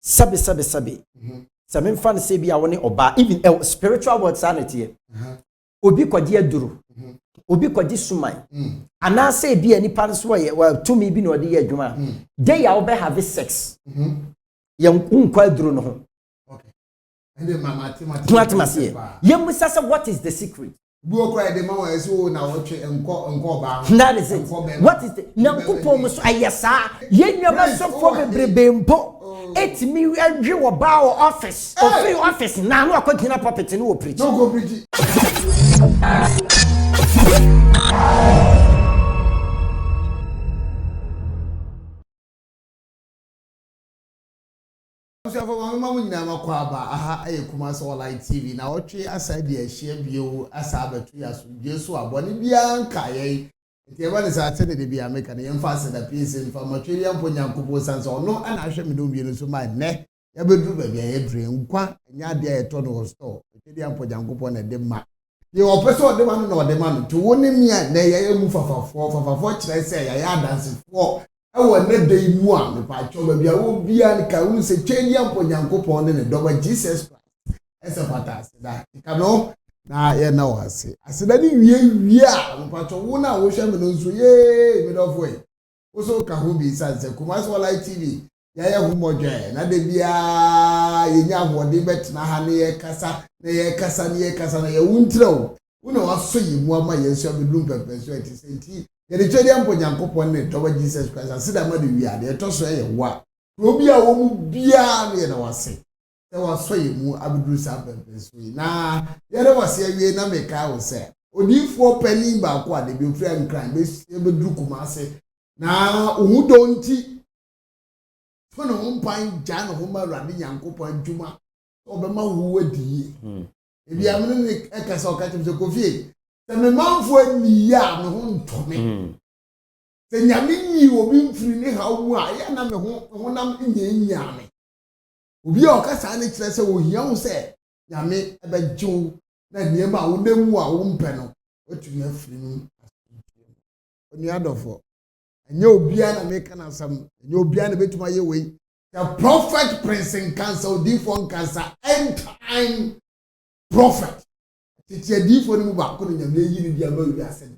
sabe se me mfa no se bia woni oba even spiritual word sanity obi kwadi aduru obi kwadi suman ana se bia nipa no so ye to me bi no de ye adwuma dey ya obe have sex ye nkwa aduru no ho okay and the mama timati ye musa say what is the secret buo cry the mama eso na wotwe enko ba that is it what is the nyankopon mu so ayesa ye nyama so for bebrebe mpo etimi adwe wo ba wo office office na no akogina puppet no wo preach no go preach so for mama mu nyina makwa ba aha aye kuma so live tv na wotwe aside ya hia bio asa abatu ya so jesu abone bia nka ye nti eba ne sa tene de bia meka ne yemfa ase da pese mfa matweri ampo nyankopo sanso ono ana ahwe me do bie so ma ne ya bedru ba bia ye dre nkwa nya de ya to no store matweri ampo nyankopo na de ma ye opeso de ma no na ode ma no to woni mia na ye mu fafafo kire se ya ya dance fo ewo ne dey mu a me pa cho ba bia wo bia ne ka unu se tweri ampo nyankopon ne doba Jesus Christ ese fata se da ka no na ye na wase aseda ni wie a mpacho wo na wo hwe me no nso ye me do foi wo so ka ho bi sanse kuma so live tv ya ye hu modwe na de bia ye nya hode bet na ha ne ye kasa na ye wuntreo wo na waso yi mu ama ye so be dum pepe so eti senti ye de twedi ampo nyankopon ne to Jesus Christ aseda ma de wie a de to so ye wa obi a wo mu bia ne na wase se waso yi mu abdul sabbe so na yere wase awie na meka wo se odifo pani ba ko ade be free nkran be dru kuma ase na ohudo nti so no mpan ja no homa rade nyankopon djuma obema wo wadie ebi amene ne ekasa okatim se kofie se me manfo ani ya me ho ntome se nyame ni obi mfiri ne ha mu a ya na me ho nam nya me obi a okasa ne kire se wo hia wo se nyame ebegyew na niema wo nemu a wo mpe no otumi afiri mu oni adofo enye obi a na meka na sam enye obi a na betuma ye we the prophet prince in cancer odifo cancer end time prophet titi adifo ni mu ba ko nyame yi ni bia ba wi ase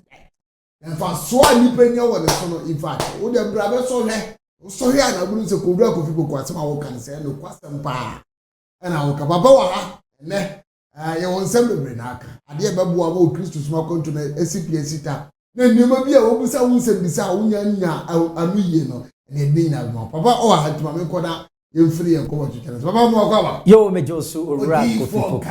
en fa so ani penya wo ne so no in fact wo de bra be so hwe na buru se ko bra ko fi ko asem a wo kan se no kwasem pa na wo ka baba wa ha ne ye won sem bebre na aka ade e babu abo Kristo suma konto na SPC ta na niema bi a wo busa wo nsem bisa wo nya anu yie no na ebi na mo papa o ha tuma me koda ye mfiri ye ko wo twekere papa mo kwa ba yo mejosu ora ko fipo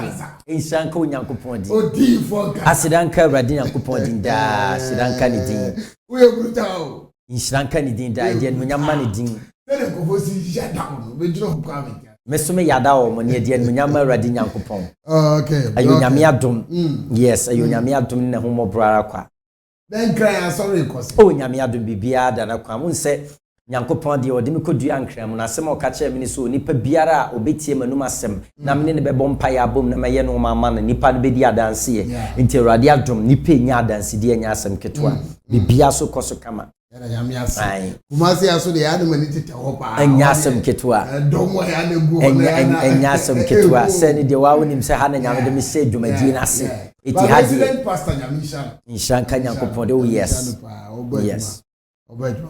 insan ko nyankopon di odi fo ka asidanka radi nyankopon di da asidanka ni din wo ye brutao insanka ni din da de no nyamma ni din tele ko fo si ya da no be dro ko kwa me mesume yada o mo ne de no nyamma radi nyankopon okay ayo nyame adom yes ayo nyame adom ne homo brara kwa then cry sorry cause o nyame adom bibia da na kwa mun se nyankopon de odi me kodua ankram na asem o ka kire me ni so nipa biara a obetie manum asem na me ne be bompa ya bom na meye no mama na nipa no be di adanse ye nti radi adom nipa nya adanse de nya asem ketwa bibia so koso kama era nyame ase kuma se aso de ya de mani tete ho pa nya asem ketwa domo ya ne gu na nya asem ketwa se ni de wa wonim se ha na nyame de me se dwumadi na ase eti hadi pastor nyame inshan kan nyankopon de yes yes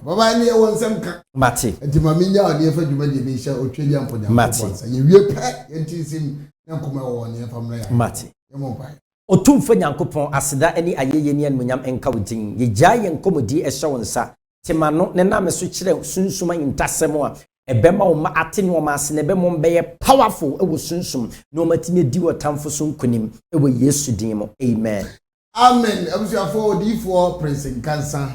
baba ni e won sem ka mate enti mami nya ode e fa dwumadi ni sha otwedi ampo nyankopon sa ye wie pe enti sim nyankoma wo ne famra ya mate e mo pai otumfo nyankopon aseda ani ayeye ni anmunyam enka wodin ye gyaye nkomodi e hye wonsa temano ne na me so kire sunsuma intasem a ebema wo ma ate ne wo ma ase ne be mo be powerful e wo sunsum no matime di wotamfo so nkunim e wo Yesu din mo amen amen abusuafo odifo prince cancer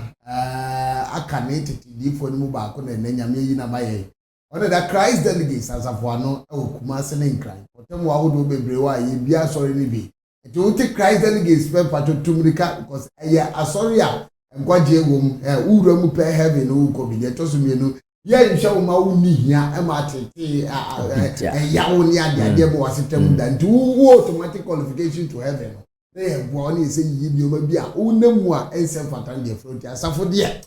akane tete difo ni mu ba ko na nyame yi na maye ona da Christ delegates asafo ano e wo kuma se ne nkran otem wa hodo bebre wa ye bia sori ni bi eti wo te Christ delegates pe pato tumrika because aya asori a nkwaje wom ura mu pe heaven wo ko bi je to so mienu ye nhwe wo ma wo ni hia e ma tete ya wo ni ade bo wasetem da nti wo automatic qualification to heaven they have one is saying you know be a unemu a ensem fatan de front asafo de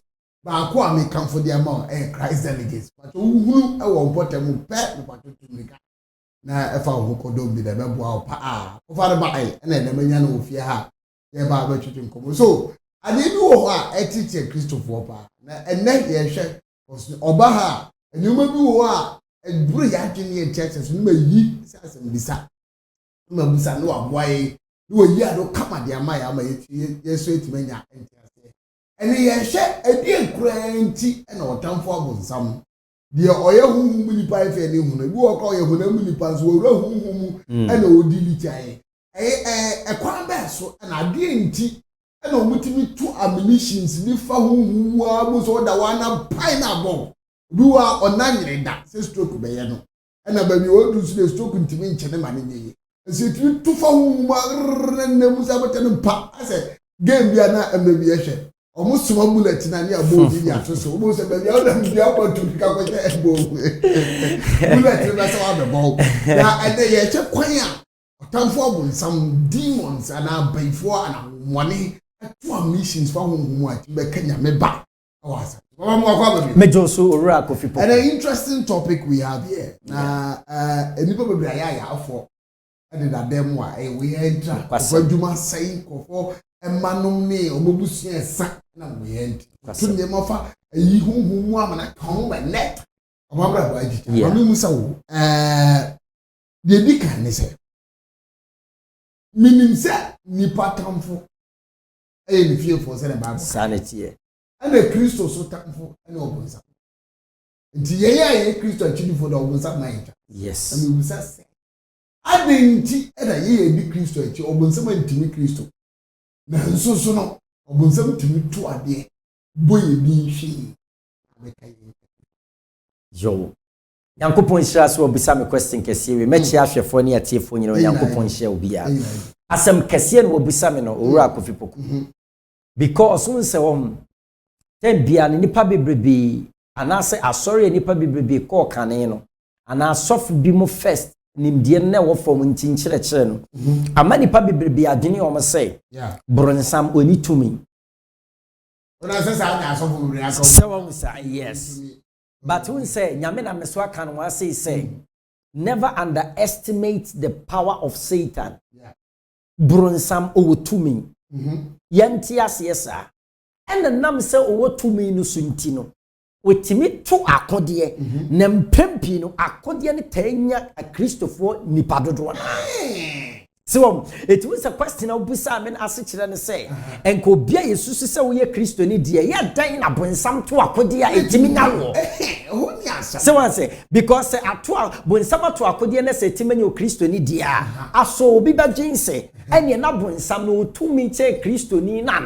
ba ko am kan for the amount Christ delegates but uhuru e wo botem pe no pato tumika na e fa ho kodom bi da be boa pa o fa ba na na manya na ofie ha ye ba ba twetwe nkomo so ade bi wo ho a etiche Christopher pa na enne ye hwe oba ha enuma bi wo a eburu ya dwene ye churches no ma yi asem bisa no ma bisa no aboaye no yi ado kama de ama ya ma ye so etimanya entiase ene ye hwe edi enkuranti na otamfo abonsam de oye huhu nipa efe ne hu na bi wo ka oye hu na mu nipa so owura huhu na odili chae ekwan ba so na ade enti na omutimi tu ammunitions ni fa huhu abu so da wana pineapple biwa onanyere da se stroke be ye no na ba bi odu so de stroke ntimi nchene ma ne ye se tu tu fa huhu ma na musa bata mpa ase game bia na amabi ehwe omo suma bullet na ne abo bi ya to so omo se ba bia o da bia o to ka ko je ebo bullet na so abebo na ade ye che kwan a otamfo abun some demons and abaifo and money to missions for whom what be Kenya me ba awasa mejo so ora Kofi Poku. And an interesting topic we have here na enipa bebre aya afọ ade da dem wa we enter for djuma sai kofo emanum ne omobusu esa na we enter to ne mafa yi huhu amana kan we net amabra ba ji mami musa wo de dika ne se minim se ni patamfo ni fearful say the Bible sanity and the Christo so tamfo and obunsa nti ye Christo achidi for the obunsa mind yes and we say adenti e da ye di Christo achi obunsa mantimi Christo na nso so no obunsa mantimi to ade boye bi hwe amekai yo Yankopon shira so obisa me question kese we mechi ahwefo ne atiefo nyina Yankopon shira obia asem kese no obisa me no owura Kofi Poku because when say ten bia ne nipa bebrebe anase asori nipa bebrebe ko kane no ana sof bi mo first nimdie na wo fom nkinkyerɛkyerɛ no ama nipa bebrebe adwene o mo say bronsam oni tumi ona say sa na asofo bebrebe aka so say yes but when say nyame na meso aka no wa say never underestimate the power of Satan bronsam o tumi yanti asesa ena nam se owo tumi no sunti no wetimi to akode na mpempi no akode ne tanya a Christopher nipadodo na so it was a question of busa men asechire ne say enko bia yesu se wo ye Kristo ni de ye dan na bonsam to akode a etimi nyawo so one say because ato bonsam to akode na se etimi nyawo Kristo ni de a aso obi ba jinse ene na bonsam no tumi che Kristo ni na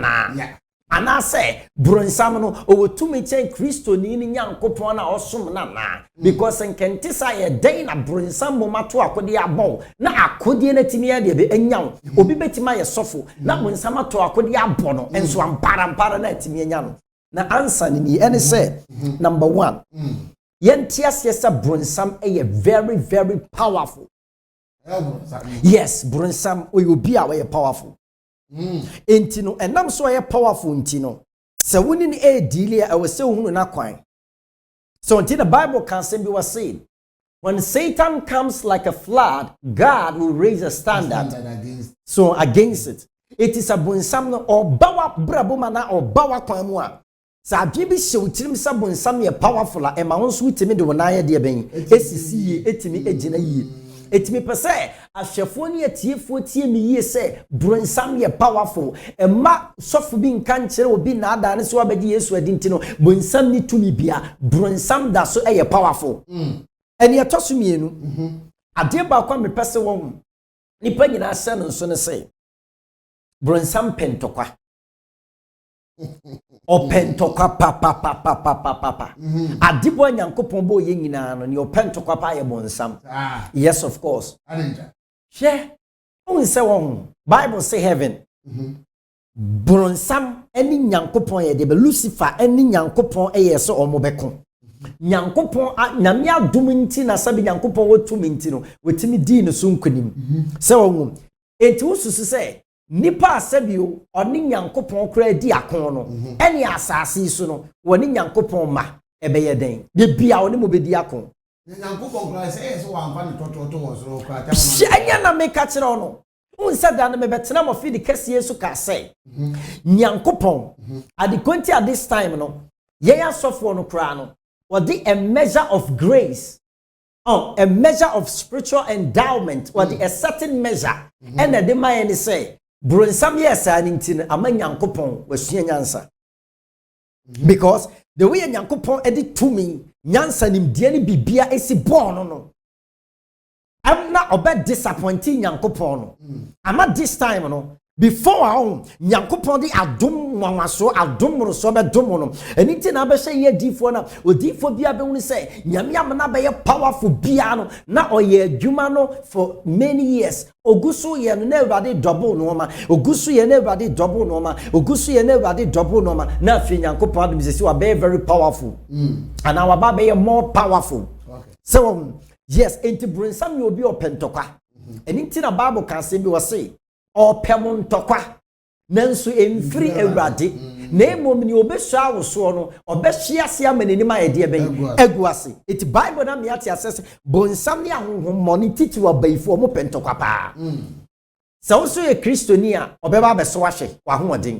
ana say bronsam no owotumi chen Kristo ni nyankopon na osom na because nkentisa ye den na bronsam mo mato akode abon na akode na timi ya de be enyaw obi betima ye sofo na bronsam ato akode abon no enso ampara na timi enya no na answer ni ene say number 1 yentias yes bronsam very very powerful yes bronsam obi a we powerful Entino enam so ye powerful ntino se woni ni deal I was say hunu na kwan so until the Bible can say be was saying when Satan comes like a flood God will raise a standard against it. It is a bonsam no obawa brabo mana obawa kwan mu a sa bibi hye utirim sa bonsam ye powerful a ema wonso utimi de wona ye de ben esisi ye etimi egina ye etimi pese ahwefo ne atiefo tie mi yie se bronsam ye powerful ema sofu bi nka nkere obi na ada ne so abedi Yesu adi ntino bronsam ni tumi bia bronsam da so ye powerful eni etoso mienu ade ba kwa me pese won nipa nyina se no so ne se bronsam pentokwa o pentokwa papa adibo nyankopon bo ye nyina no ne o pentokwa pa ye bonsam yes of course she won say won Bible say heaven bronsam eni nyankopon ye de be Lucifer eni nyankopon ye so o mo beko nyankopon nyame adum nti na sabi nyankopon wotumi nti no wetimi di no so nkonim say won enti wosusu say nipa asebio oni nyankopon kra di akon no ene asase so no woni nyankopon ma ebeye den de bia oni mo bedi akon nyankopon kra say so wan fa ni toto wo so kra ta anya na me ka kire no unsa da na me betena mo fi di kase Yesu ka say nyankopon at this time no ye asofo no kra no wodi a measure of grace a measure of spiritual endowment wodi a certain measure and the man say Brunsam yes anintin ama nyankopon wasua nyansa because the way nyankopon edit to me nyansa nimdie ni bibia esi born no I'm not about disappointing nyankopon no ama this time no before our nyankopon di adom wanwaso adom so be dom no enitin na be hye difo na odifo bia be woni say nyame amna be powerful bia no na oye adwuma no for many years ogusu ye no na everybody double no ma ogusu ye na everybody double no ma ogusu ye na everybody double no ma na fi nyankopon adom say we be very powerful and our baba be more powerful so yes enti Brunsam you obi opentokwa enitin na bible can say be we say or pemon tokwa nanso emfiri awurade na emom ni obesu awoso no obehia se amaneni ma yede ben aguase it bible na miate asese bonsam ne ahonhom moni titi wa baifo mo pentokwa pa so so ye kristoni a obeba beso ahye wa hoden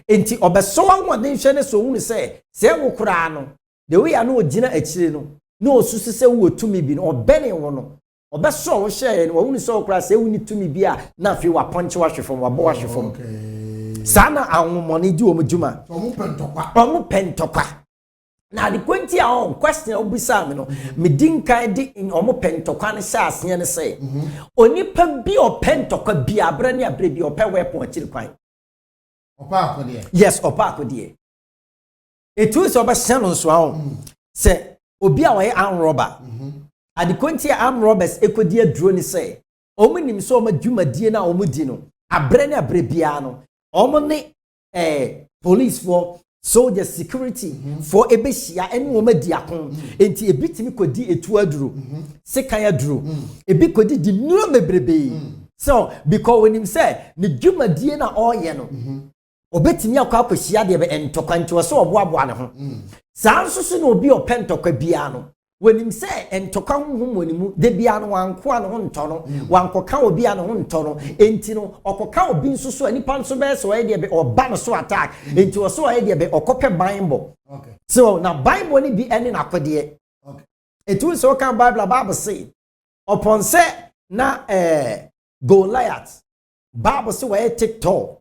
enti obeso wa hoden hwe ne so hunu se wo kura no de we ya no ogina akire no na osusu se wo tumi bi no obene wo no obeso wo hye no wo hunu se okura se woni tumi bi a na afi wa ponche wa hwe fom wa bo wa hwe fom sana ahomoni di omuduma omu pentokwa na the kwenti a on question obisa me no me dinkan di omu pentokwa ne sha asene ne say onipa bi o pentokwa bi abra ne abra bi o pe weapon akiri kwan opa akode yes opa akode etu so ba hye no so a se obi a we arm robber at the kwenti arm robbers ekodi aduro ni say omunim so omadwuma die na omudi no abra ne abra bia no omone police for soldier security for ebehia ene wo madi akon enti ebitimi kodi etu aduro sekan aduro ebi kodi di nuro mebrebe so because when him say ne dwumadie na oye no obetimi akwa akohia de be entokwanto so oboaboa ne ho saa nso na obi opentokwa bia no when him say entokwa honhom wonimu de bia no wanko ano nto no wankoka obi ano nto no enti no okoka obi nso so anipa nso be so ye de be oba no so attack enti o so ye de be okope bible okay so na bible ni bi ene na kode okay etu so kan bible say upon say na Goliath bible say we take tall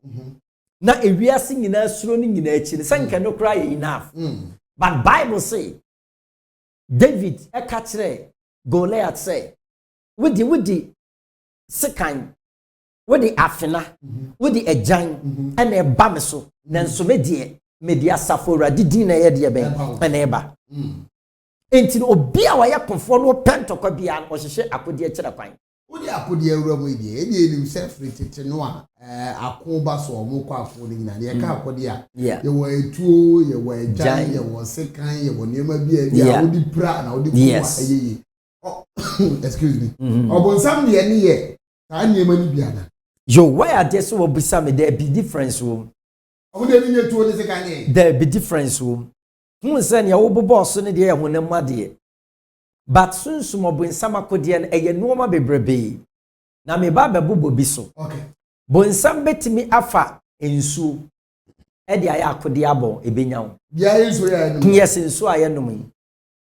na ewiase nyina suro ni nyina achi se nka no cry enough but bible say David ekatre Goliath say wudi sekan wudi afina wudi ejan ene eba me so na nso media safora didi na ye de ben ene eba enti no obi a waya konfo no pentokwa bia o hyehe akodi akira kwan wudi akodi awura mo ide enim self retete no a akoba so omo kwa afo ni na ye ka akodi a ye wo etuo ye wo ejan ye wo sekan ye wo niema bia a wudi pra na wudi kwa ayeye excuse me obonsam de ne ye ta niema ni bia na yo why are there so obisa me there be difference wo omo de ni etuo ni sekan ye there be difference wo hu se ne wo boss ne de ye honam ade but sunsum obonsam akodi ne eye nuoma bebrebe na me ba bebo bi so okay bonsam betimi afa ensu e de aya akodi abo ebenyawo bia ensu ya no yes ensu aye no yi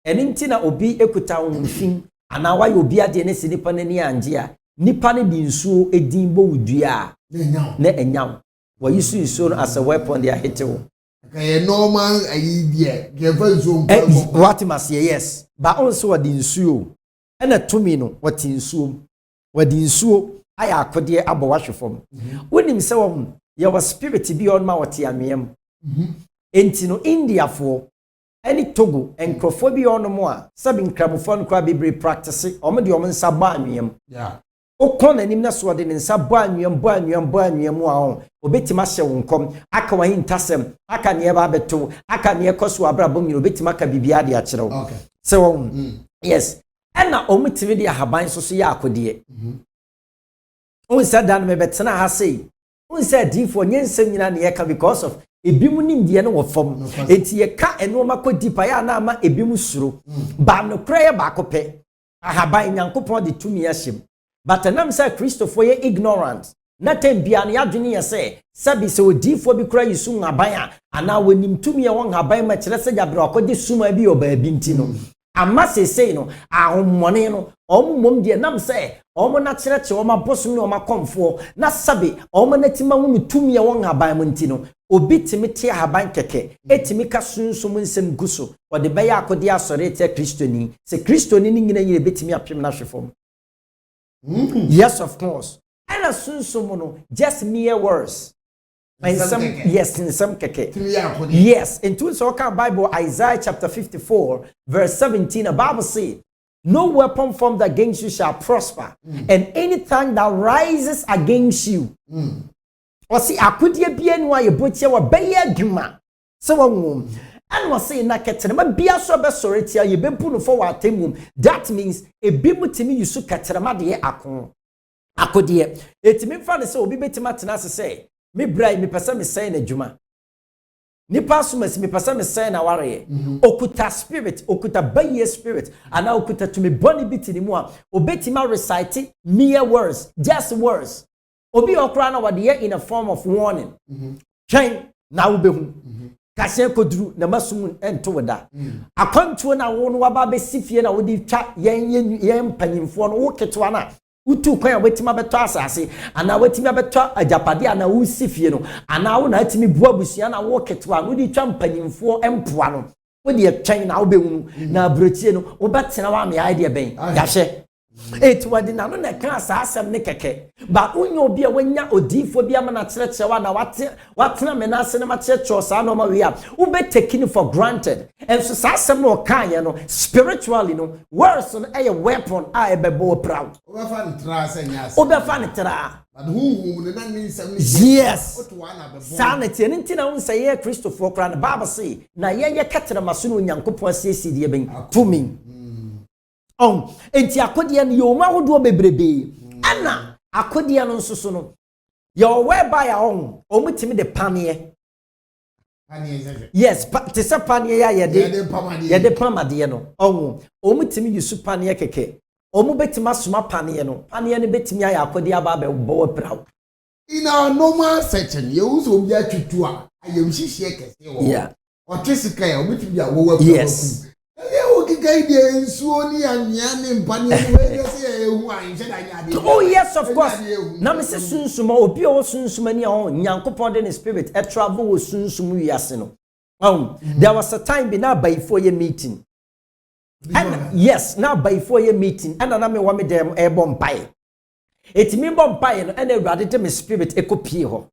eni ntina obi ekuta wonfin ana wa yo obi ade ne sinipa ne ni anje a nipa ne di nsu edin bo wudua na enyawo wa yisu nsu no as a weapon they are hitting okay normal ayi die gefa nsu nko what must yes ba onso wa di nsu o ena tumi no wati nsu wadi nsu aya akode abo wahwefom wonim se wom ye was spirit bi on ma wati amiem enti no India for any Togo enkrofo bi on mo a sabi nkramofo no kwa bibre practice omo de omo nsa ba amiem yeah okon anim na so de nsa ba anwem a obetima hye wonkom aka wahi ntasem aka ne ba beto aka ne ekoso abrabom nyino obetima aka bibia de akyerew okay so yes ena omutimi de haban so ya akode on said dan me betena ha sei Who said D for Yen Seminar because of a bimunim the end of form. It's ye cat and no mako dipayana a bimusru. But no prayer bacope. I have by Yankopon the 2 years. But an answer Christopher ignorant. Nothing beyond Yadrinia say, Sabi so D for be cry soon a buyer. And now when him 2 years one have by much less a broco, this summa be obey bintino. I must say no, I money no, mum dear nam say, Omo na church or my bosom no ma come for, na sabi, Omo netima wumi 2 years one have by Montino. Obi timiti haban keke etimika sunsumun sem guso o de baya akodi asorete kristoni se kristoni ni nyina yire betimi apem na hwefom. Yes, of course. And a sunsumu just mere words. In some yes, in some keke. Yes, in two soka Bible Isaiah chapter 54 verse 17 the Bible says, no weapon formed against you shall prosper, and any tongue that rises against you. Or see, I could be anyone you put your bay duma. So, and was saying that Katanama be a sober sorry, you be put forward timum. That means a bimu to me you should Katanama de Akon. Akodia. It me father so be better Matanas say, me bribe me person me saying a juma. Nipasumas me person me saying a warrior. Okuta spirit, okuta baye spirit, and now okuta to me bonny bit anymore. Obetima reciting mere words, just words. Obi okrana wade in a form of warning. Chain na wo behu. Kase kodru na masum ento wada. Akwanto na wo no waba be sifie na wo di twa yen panyimfo no wo ketwa na utu kwan wetima beto asase ana wetima beto ajapade ana wo sifie no ana wo na atimi bua busua na wo ketwa no di twa panyimfo empoa no wo di chain na wo behu na brotie no wo betena wa me idea ben yahye. It was in another class, asem ne keke. But unyo bia wenya odifo bia mana cherechewa na what na menase na machecho sa no ma we are. Ube taken for granted. And so asem no kan ye no spiritually no words on a weapon I be bo proud. Oba fan tra senya. Oba fan tra. But who na mean some yes. Sanity and ntina un say Christopher kra na Bible say na ye ketere maso no Nyankopon asiesie de ben to me. Enti akodia no yoma hodo bebrebe ana akodia no nsoso no your whereby on omutimi de panie yes te se panie ya ye de pamade no omutimi yusu panie keke omubetima soma panie no betimi ya akodia ba be bo prawo in our normal section you use obi atwutu a ayemhihie kese wo yeah otwesika ya omutimi ya wo yes oh yes, of course. Now me say sunsuma obi o sunsuma ni o Nyankopon de spirit e travel wo sunsumu wiase no. There was a time be now before your meeting. And yes, now before your meeting and na me wa me dem e bompai. Etimi bompai no and Awurade de me spirit e kopie ho.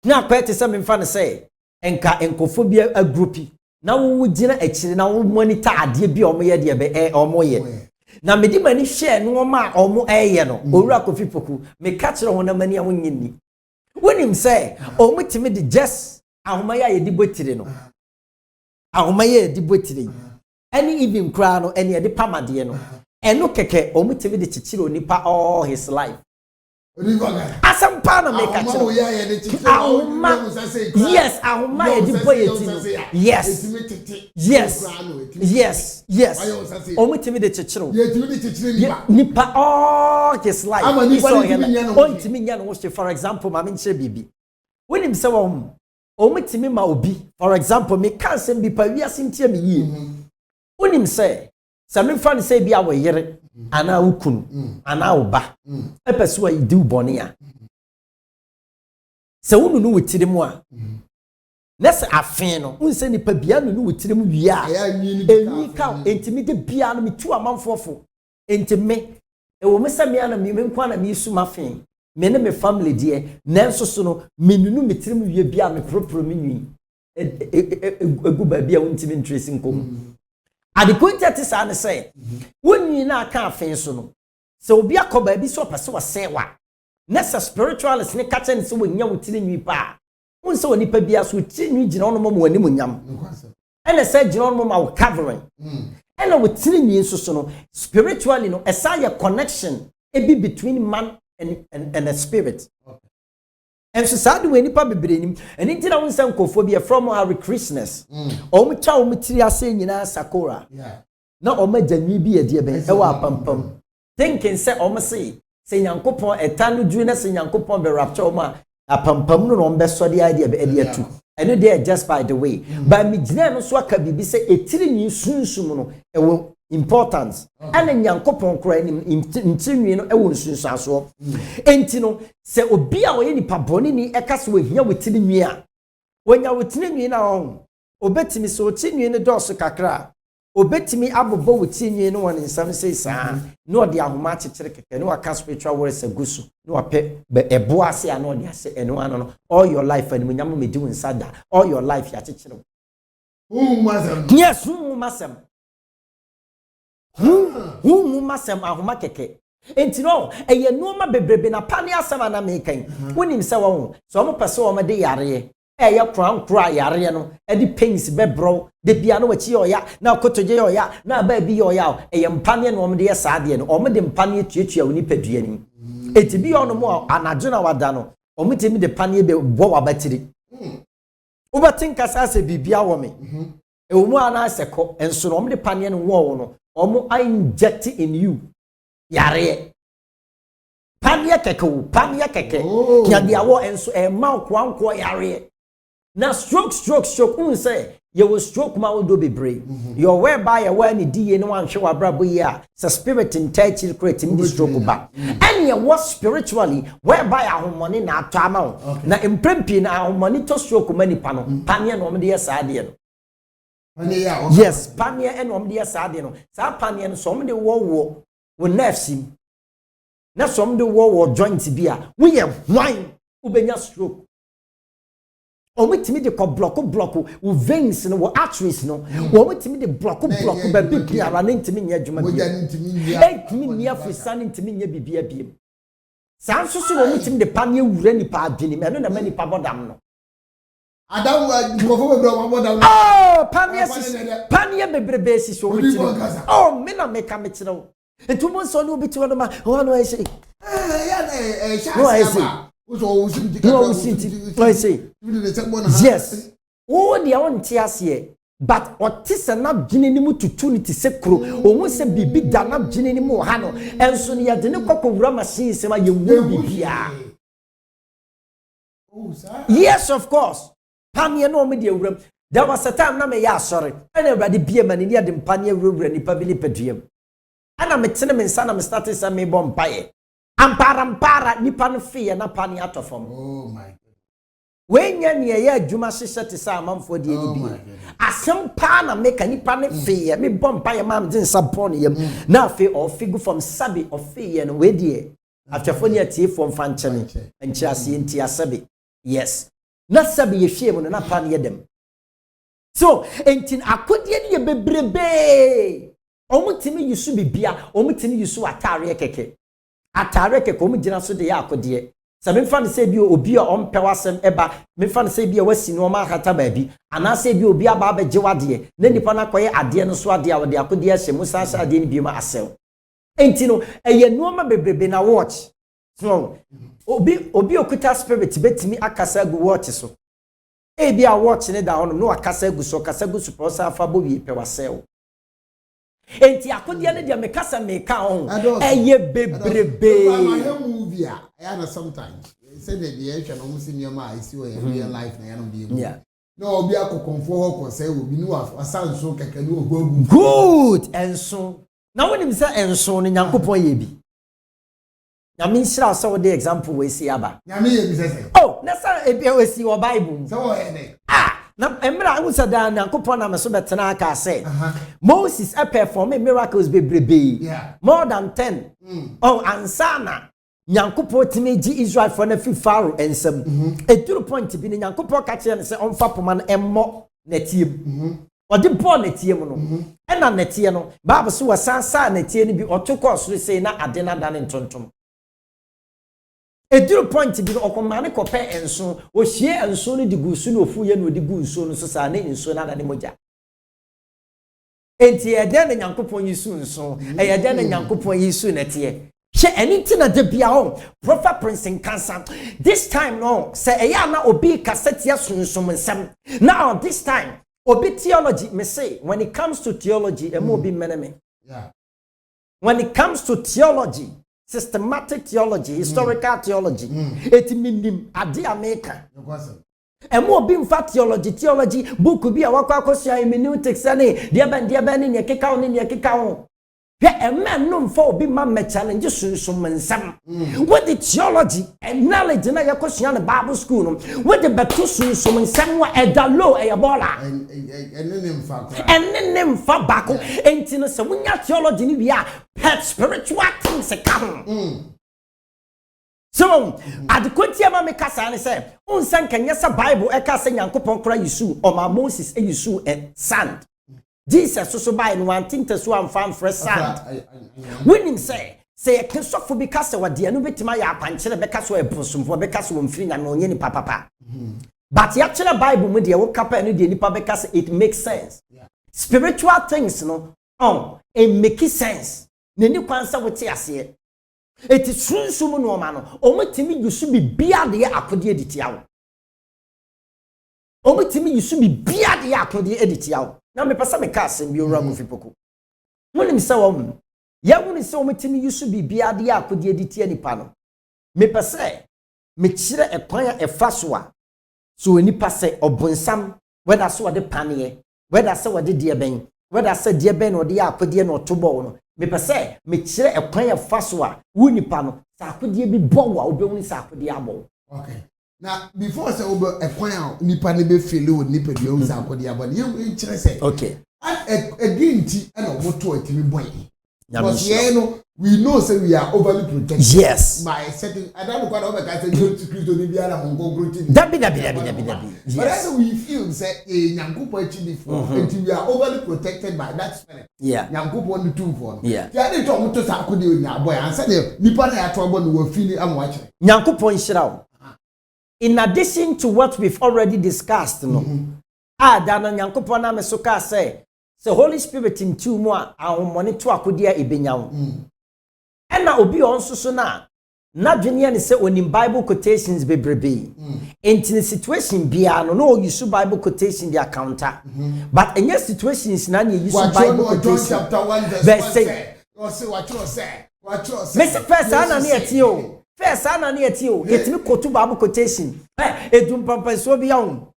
Na kwete se me mfa ne say enka enkofobia a groupi. Na wo gina akire na wo monitor ade bi omo ye de be omo ye na medi mani share no ma omo eye no owura kofi poku me ka kire ho na mani a wonyini wonim say omo timi de just ahoma ya ye di botire no ahoma ye di botire any even kra no ene de pamade no eno keke omo timi de kikire onipa all his life. Asampa na make a yes, ahuma ye di boy yes, yes, yes, yes. Omutimi de chichiro. Nipa all his life. Ontimi nya no for example, mama nche bibi. When him say omutimi ma obi. For example, me kan sem bi pa wiase ntia me yie. When him say Samin fan say bi awo yere ana ukunu ana oba epeso ayi di ubone a se wonu no wetire mu a nese afen no unse nipa bia no wetire mu wi a eni ka entimi de bia no metu amanfofo entimi ewo mesa me ana me nkwa na me su mafen me ne me family de nanso so no menunu metire mu wi bia me propro me nwi egu ba bia untimi interest nkom adekunti ati sa ne say wonni na aka afen so no se obi akoba bi so pese wo sewa nessa spiritualist ne kacha ne se wonya wotire nwi pa unse woni pa bia so wotire nwi gina ono mo woni munyam ene se gina ono mo covering ene wotire nwi so no spiritually no esa ye connection e be between man and a spirit And so sad when nipa bebre nim and nti na won san kofobia from Hare Christmas cha o mitiri ase nyina sakora na o majanwi bi ye de ben e wa pampam thinking say o mse se nyankopon etanu duru na se nyankopon be rapture o ma apampam no be so de idea be e atu eno dey just by the way but me gina no so aka bibi say etiri nyi sunsum no e wo importance ana nyankopon kora nim ntinwi no e wo sunsuaso enti no se obi a oye nipa boni ni e ka se wo hia wetiri nwi a wonya wetiri nwi na on obetimi so tinwi no dɔso kakra obetimi abobo wetiri nwi no won nsam sei saa no ode ahoma kyekere keke no aka spiritual words agusu no ape ebo ase a no ode ase eno ano no all your life and munyam medi wo nsada all your life ya kyekere yes masem masem ahoma keke enti no eye nuoma bebrebe na pane asema na mekan wonim se wo so mo pese wo de yare eye kura yare no e di pains bebro de bia no wachi oya na kotoje oya na ba bi oya eye mpane no mo de yesaade no o mo de mpane tuatua woni padua ni eti bi ono mo anajo na wada no o mo temi de pane be bo wabatiri ubatinka sase bibia wo me e wo mu ana seko enso no mo de pane no wo no omo inject in you yare pania keke ya dia wo enso e ma kwanko yare na stroke say you will stroke ma wodo bebre your whereby your when die no anhwe wabrabo yi a sa spirit in touch create in stroke ba and you was spiritually whereby ahomone na atama na emprempi na ahomone to stroke mani pa no pania no de yesade no yes pania and de yesade no sa pania no so de wo nerves him na some de wo joint bia we ye wine ubenya stroke o metimi de ko block wo veins no wo arteries no wo metimi de block ba big ara na ntimi nya adwuma bia ntimi nya afisa na ntimi nya bibia biem san so wo metimi de panie wura ni pa adwene me no na mani pa bodam no adam nkofo bebre ma bodam no panie bebrebe si so metimi oh me na me ka me kire wo entumo so no biti wono ma ho no I say yes oh dia won ti ase but otise na bgine ni mu tutu ni ti sekro ohun se bibi da na bgine ni mu ha no enso ne yade ne kokowura machine se ma ye wu bibia yes of course panie no me de wuram there was a time na me ya sorry and everybody bia man ni ade mpanie wurawura ni pabili paduam ana metene me nsa na me start say me bom paye ampara nipa no fe na pani atofom oh my god wenya ne ye adwuma hyehyɛ te sa amamfo de ni bi asem pa na meka nipa ne fe me bom paye mam din sabon yam na fe o figu from sabi of fe no we die atwafo ne atie fo mfa nkyene nkyia ase nti asabi yes na sabi ye hwie mu na pani ye dem so entin akodie ne ye bebrebe omutimi yusu bibia omutimi yusu atare keke omugina so de yakode se me fa ne se bi obi a ompewasem eba me fa ne se bi a wasi no ma hata ba bi ana se bi obi aba ba gewade na nipa na koye ade no so ade a wode akode a hye musa sa ade ni bi ma asel enti no eye no ma bebrebe na watch so obi okuta spirit betimi akasa gu watch so bi a watch ne da hono no akasa gu so prosa afa bo wi pewasel enti akodi ane dia mekasa meka on eye bebrebe ma movie a na sometimes say the hwe no musi nioma I see we real life na ya no bi no obi akokonfo ho ko say obi ni asanso keke ni ogogu good enso na woni mi say enso no nyankopon ye bi na min shira so the example we see aba nyame ye bi say oh na sa e bi we see o bible so wo ene na emra awusa da nyankopon na meso betena aka say Moses perform miracles bebrebe more than 10 oh ansana nyankopon timeji Israel for na fi Pharaoh ensam eduru point bi ne nyankopon ka kire ne say onfa poma no emmo natiem odi ball natiem no e na natie no bible so wasansa natie no bi otoko so say na ade na da ne ntontom eduru point bi okomane kope enso o hie enso no digusu no ofuye no digusu no so sa na enso na ne moja enti ede na nyankopon yisu nso ede na nyankopon yisu natie she anything na de bia ho Prophet Prince Nkansa this time no say eya na obi cassette ya sunsum nsem now this time obi theology me say when it comes to theology e mo obi meneme yeah when it comes to theology systematic theology historical theology etiminim ade America and more being fat theology book could be a wakakosya hermeneutics any dear ben in your kick out in your kick out. Yeah, a man known for be mamma challenges some some. What the theology and knowledge in a question Bible school, what the Batusu some somewhere at the low a bola and then them for back and in a theology we are pet spiritual things a come. So, at the Quintia Mikasa say, Unsan can yes a Bible, a casting and coupon cry you sue, or my Moses, and you sue and sand. Jesus so by and one thing to swam farm fresh sand. Winning say a kiss for because what the anubit my panchela because we're bosom for because we're free and no any papa. But the actual Bible with the old kappa and the nipa because it makes sense. Spiritual things, no, it makes sense. The new cancer with tears. It is soon sumo no mano. Omitimi you should be bia de akodi editiawo. Omitimi you should be bia de akodi editiawo. Na me pesa me ka asem bi owura go fipoko. Wonim se wo ya woni se omitimi you should be bia de akodi editia nipa no. Me pesa me kire ekwan a efa so a so nipa se obonsam whether so de panie whether se wo de de ben whether se de ben no de akodi no tobo no me pese me kire ekwan ya faso a wonipa no sakodie bi bowo a obehuni sakodie abo. Okay, now before say obe ekwan a nipa ne be feel o nipa de o sakodie abo ye kire say okay againti and omoto atimi boy because no we know say we are overly protected yes by certain I don't know what over can say Jesus Christ ni biara mo ngogroti dabi yes. But as we feel say nyankopo achi before until we are overly protected by that spirit yeah nyankopo on the two for yeah ya dey to moto sakode onya boy answer the nipa na ya to abo no wa feel am wa kire nyankopo nhyira in addition to what we've already discussed no dana nyankopo na me so ka say Holy Spirit in two more ahomone to akodia ebenyawo na obi onso so na dwene ne se onim Bible quotations bebrebe in situation bia no use Bible quotation the accounter but any situations na use Bible quotation chapter 1 verse 1 say what you say Mr. First ana na etio first ana na etio yetimi quote Bible quotation edum pampa so bia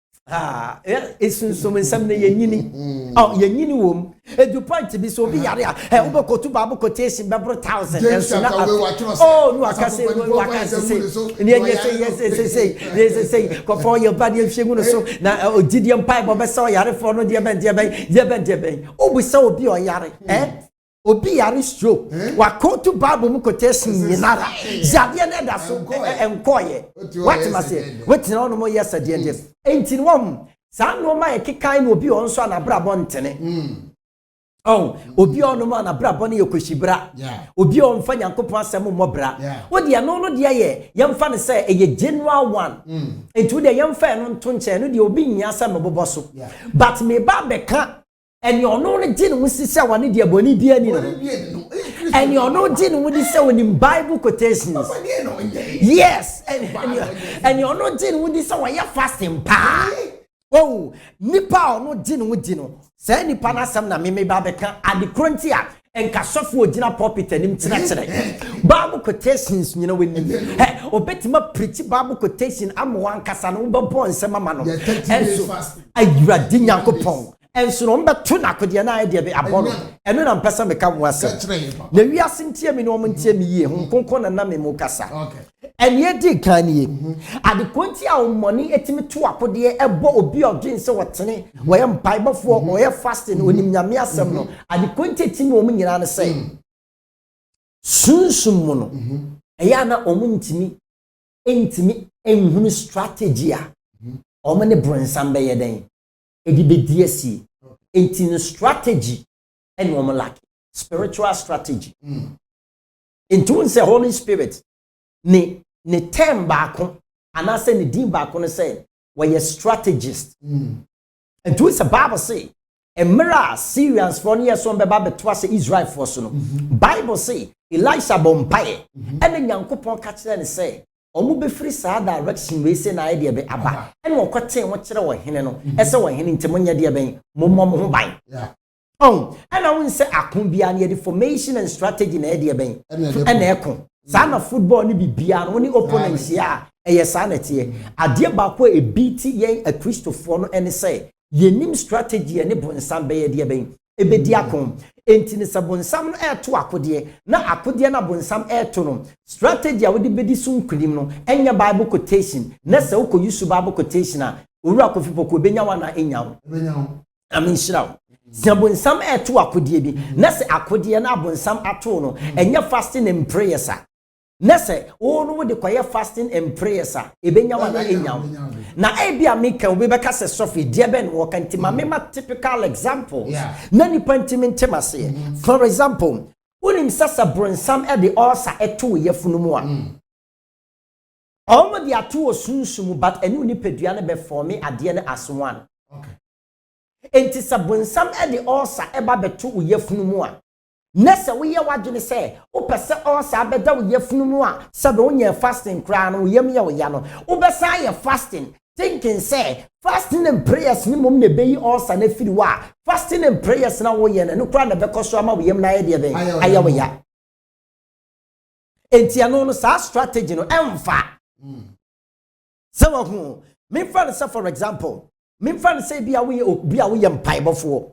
esun so mensam na yenyini yenyini wom edu point bi so bi yare a wo ko to Bible quotation be 1000 enso na no akase yes say ko for your body efhegu no so na ogidie mpai bo be so yare for no de ben o bu se obi o yare obi yare stroke wa ko to Bible mu quotation nyinara zade na da so enkoye what must say what no mo yesterday and enti no sa no ma ekekan no obi on so na brabo ntene obi on no na brabo ne yekoshibra obi on fa nyankopon asem mmobra wo de no de ye yemfa ne se eye general one enti de yemfa no nto nche no de obi nya asem boboso but me ba beka eni ono ne di no sisi awane de aboni bia ni no eni ono di no di se woni Bible quotations yes eni ono di no di se wa ya fasting pa nipa ono di no se nipa na asem na me ba beka adekronti a enka sofo ogina pulpit anim kire Bible quotations you know when obetima preach Bible quotation amwan kasa no bebo nsem ama no enso ayurade nyankopon enso no mbeto na kodie na ide be abono eno na mpesa meka mo ase na wiase ntie me no mo ntie me yie honkonko na me mo kasa okay enye di kanie adekonti a omoni etimi to akode ebo obi odwen se wotene wo ye mpaibofo wo ye fasting onim nyame asem no adekonti etimi omu nyina ne se sunsum mo no eya na omu ntimi enhunu strategy a omu ne bronsam be ye den edi be DSC enti strategy and woman like spiritual strategy into say Holy Spirit ne term baako anase ne din baako no say we are strategist and to the Bible say a mirror Syrians for near some beba betwa say Israel for so no Bible say Elisha bompae ene nyankopon ka kire ne say omo be free saa direction we say na ide be aba ene okote wo kire wo hene no ese wo hene ntemo nya de ben mommom ho ban ena won say akon bia na the formation and strategy na ide ben ena ekon saa na football ni bibia no ni opponents ya eye saa na tie ade ba ko e beat yen a Christopher no ene say yenim strategy ne bonsam be ye de ben ebedi akon enti ne sabonsam no eto akode na akode na bonsam eto no strategy a wodi bedi sun kunim no enya bible quotation na se uko use bible quotation a oru akofipoko benya wana enyawo amen shirawo sabonsam eto akode bi na se akode na bonsam ato no enya fasting and prayers a na se wo no wodi kwaye fasting and prayers a ebenya wana enyawo na ebia meka obi beka se sofi de ben wo kanti ma mema typical examples na ni pantimi ntemase for example unim sasa bronsam e de orsa eto yefunu a almo de ato osunsumu but enu ni pedua ne be form ade ne as one enti sabonsam e de orsa e ba beto yefunu a nese we ye wadwene se wo pese orsa beda wo yefunu a se do nya fasting kra no yem ye wo ya no wo besa ye fasting thinking say fasting and prayers ni mom ne beyi orsa na firi wa fasting and prayers na wo ye no kra na be koso ama wo yem na ye de ben aya wo ya enti ano no sa strategy no emfa se wo hu me fa say for example me fa say bia wo ye mpaibofo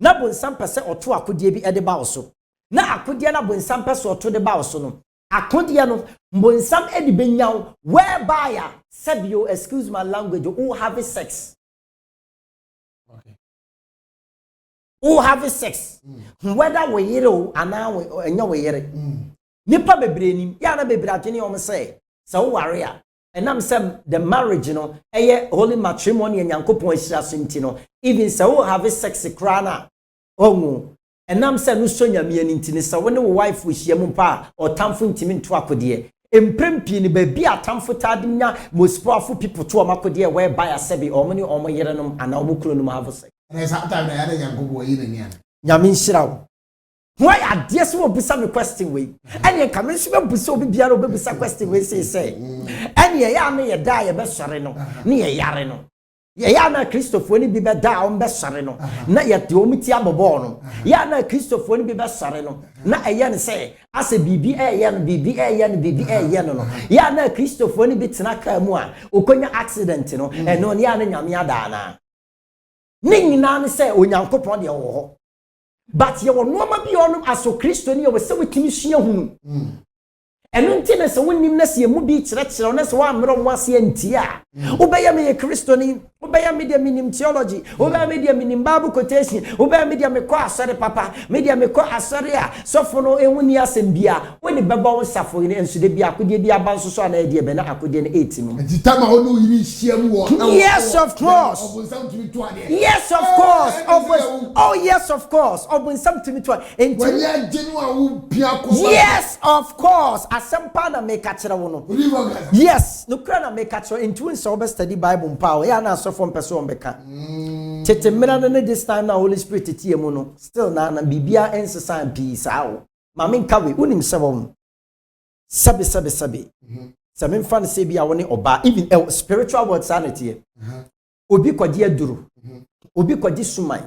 na bonsam pese oto akodie bi ede ba oso na akodie na bonsam pese oto de ba oso no akodie no bonsam edi benyaw whereby said you excuse my language who have sex who have sex whether we yero ana enya we yere nipa bebreni ya na bebre atene o say so ware a enam sem the marriage no eye holy matrimony enyankopon ahira so ntino even so have sex krana omu enam se no so nyame ani ntini se wo ne wo wife hia mu pa otamfo ntimi nto akode emprempi ni ba bi atamfo tadenya most powerful people to amakode we buy asebi omni omo yerenom ana omo kronum have sex and sometimes na ya nyankopon yi na nia nyame nhirawo why ade so obusa me question we ene ka me so obusa obi biara obusa question we say ene ya na ye da ye be sore no ne ye yare no ye ya na Christopher ni bi be da o be sore no na ye te o miti abobo no ya na Christopher ni bi be sore no na eye ne say ase bibi eye no bibi eye no bibi eye no ya na Christopher ni bi tena ka mu a okonya accident no eno ne ya na nyame ada na ne nyina ne say onyankopon de wo ho but ye won no ma bi onum aso Kristo ni ye we se wetimi sua hunu enu ntine se wonnim na se mu bi kire na se wa amro mo ase antia obeya me ye Kristo ni obeya me dia minim theology obeya me dia minim Bible quotation obeya me dia me kwa asore papa me dia me kwa asore a sofo no ehuni asem bia woni beba wo safo ni ensude bia akode bia banso so na dia be na akode ne 8 no ditama ho no yiri hia mu wo yes of course yes of course oh yes of course obunsam timi to enti when genu a wo bia ko yes of course asempa na make akere wo no yes no kra na make akere enti won so be study Bible mpa ya na so from person beka tete mira no this time na Holy Spirit tie mu no still na bibia ensesa peace awo ma me nka we unim sebom sabe sabe fan se bia woni oba even spiritual word sanity obi kwadi aduru obi kwadi sumai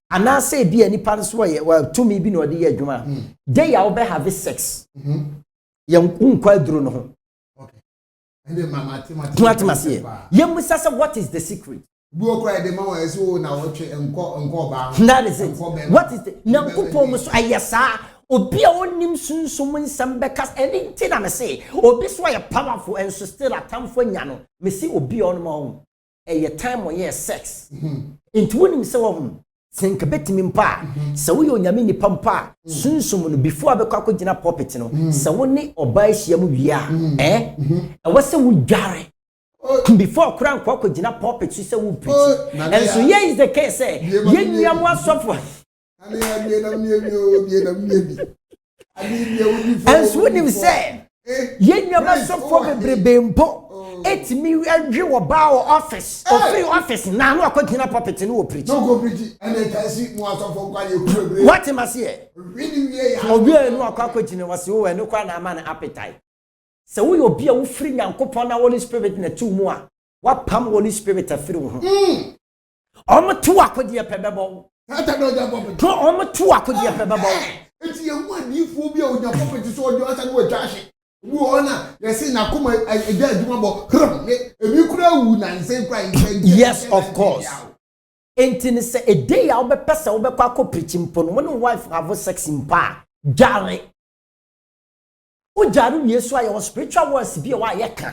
ana se bia nipa so ye to me bi no de ye adwuma dey ya obe have sex ye nkwa aduru no ho and the mathematics yemusasa what is the secret buo cry the mama is o na wotwe enko ba that is it what is the nankopom so ayesa obi a onim sunsum nsam bekas anything na me say obi so ye powerful and so still atamfo nya no me see obi on ma ho e time on ye sex into wonim se wo think betimi mpa se wo yo nyame ni pampa sunsum no before abekwa kogina pulpit no se wo ni oba ahia mu wia e wo se wo dware before kran kwa kogina pulpit se wo preach and so here is the case say ye nua mo asofo and so when you say ye nua mo asofo bebrebe mpo etimi adwe wo ba office office office na no akogina puppet no preach no go preach and they can see mo asofo kwa ye kure what am I say really we ya obi enu akogina wase wo enu kwa na ama na appetite se wo yo bia wo free Nyankopon na Holy Spirit na tu mu a wa pam Holy Spirit afiri wo ho omo tu akodi pebebo ata no ja puppet to omo tu akodi pebebo enti ye mu adifo bi a onya puppet so ojo asa no atwa hye wu ona yesi na kuma eja adwuma bo ebi kura wu na nse kwa yes of course enti say a day a obe pesa obe kwa ko preach mpo no when wife have sex mpa jare o jaru Yesu aye spiritual words bi wa ye ka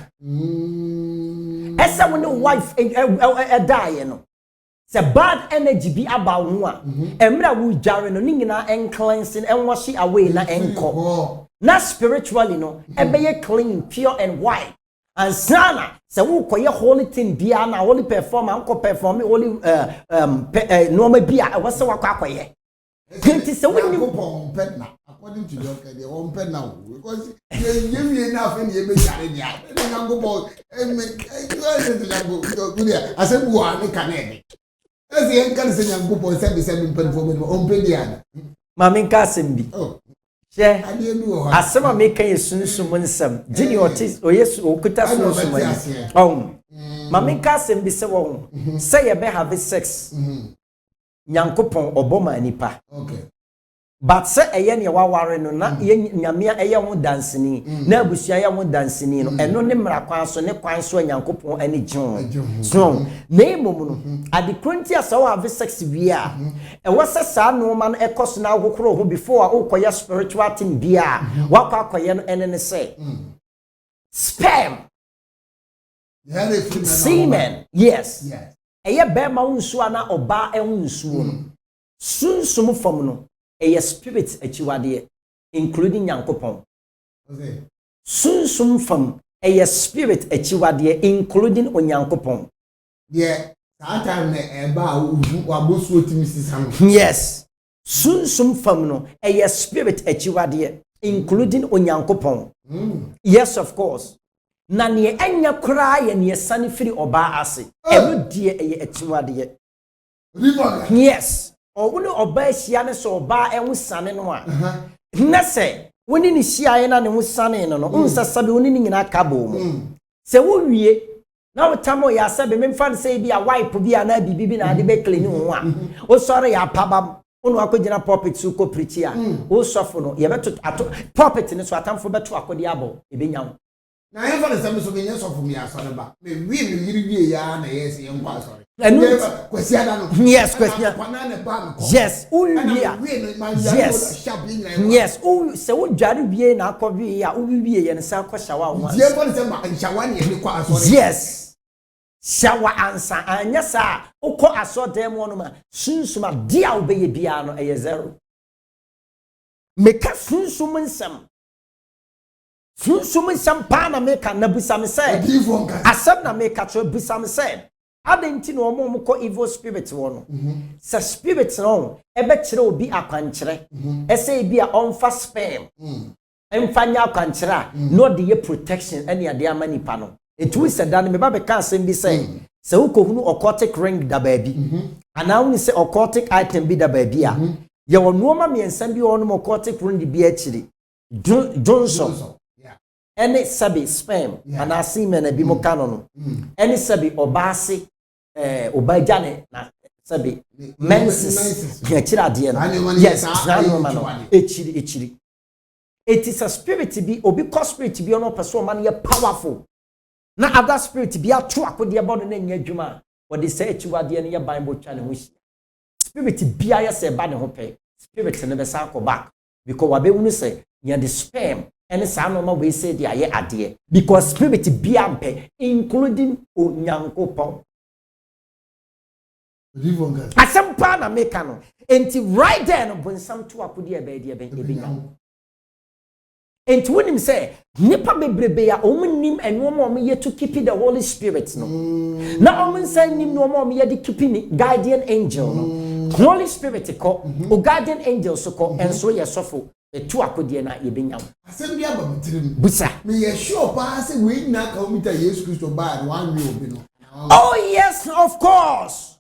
esa when wife die no say bad energy bi about ho a emra wo jare no nyina en cleansing en wash away na enko na spiritually no ebeye clean pure and white and sana se wo koye holy thing bia na holy perform anko perform holy normal bia we se wakwa akoye kinti se woni go pet na according to your case on pet now because you na fe ni ebe jare dia na go bo I said wo an kan ebe ese en kan se nyango bo se be pet for me on pet dia mama nka sembi she asema meka yesunsun nsam gini otis oyesu okuta sunsun mani mama nka sembi se wo say ye be have sex Nyankopon oboma nipa okay but say eye ne waware no na ye nyamea eye ho danseni na abusua ye ho danseni no eno ne mra kwan so ne kwan so Nyankopon ani gin so na emom no ade kronti asa wo have sex wi a e wose sa no ma no ekoso na agokoro ho before a ukoya spiritual thing bia wakwa akoye no ene ne say sperm semen yes eye be ma unsu ana oba ehunsu no sunsum fam no eye spirit achiwade including Nyankopon okay sunsum fam eye spirit achiwade including Onyankopon yeah that time na eba wabosu otimi sisam yes sunsum fam no eye spirit achiwade including Onyankopon yes of course na ne enya kura ye ne sane firi oba ase eno die eye achiwade yes owuni oba ehia ne so oba enwu sane no a na se woni ni hia na ne hu sane no no unsa sabe woni ni nyina kabo mu se wo wie na wotamo ya sabe memfa ne say bi a wipe bi a na bibi na ade be clean ho a o sore ya pabam onu akogina pulpit su ko preach a o sofo no ye beto pulpit ne so atamfo beto akodi abo ebenya na ye fa ne sam so be nye sofo mi asore ba me wi me yiri wie ya na yes ye nkwa asore kwesi ada no yes kwesi yes yes o se wo dware wie na akɔwie ya o wie ye ne sa akɔ shawa ho ye fa ne sam shawa ne ye kwa asore yes shawa ansa anya sa ukọ asọdem wonu ma sunsuma dia obeye bia no eye zero meka sunsum nsam pa na meka na busam se asem na meka to busam se adenti no omo ko evil spirit wono sa spirit no ebe kire obi akwankyere ese bi a onfa spam emfanya akwankyere no de ye protection ene ade amani pa no etu se dan me ba be ka asem bi se se ukohunu occultic ring da baabi ana woni se occultic item bi da baabi a ye wono ma miensan bi wono occultic ring bi akiri Johnson ene sabi spam ana semen bi mo kano no ene sabi obase obajane na sabi menses akira de no yes no ekiri it is a spirit bi obi cause spirit bi ono person man ye powerful na other spirit bi ato akode bodo na nya adwuma what they say echiwade ne ye bible twa ne ho spirit bia ye se ba ne ho pe spirit ne be sa ko back because wabe wunu say nya the sperm and sa no ma we say dia ye ade because spirit bia mpe including Onyankopon asempa na meka no enti right there no bonsam to akode e ba dia nya enti wonim say nipa bebrebe ya omnim enwoma om ye to keep the Holy Spirit no na om nsan nim no om ye de keep ni guardian angel no Holy Spirit ko o guardian angel so ko enso ye sofo etu akode na yebenya wo asem bia ba mtirim busa me ye sure pa say we na ka umita Jesus Christ ba and one way obi no oh yes of course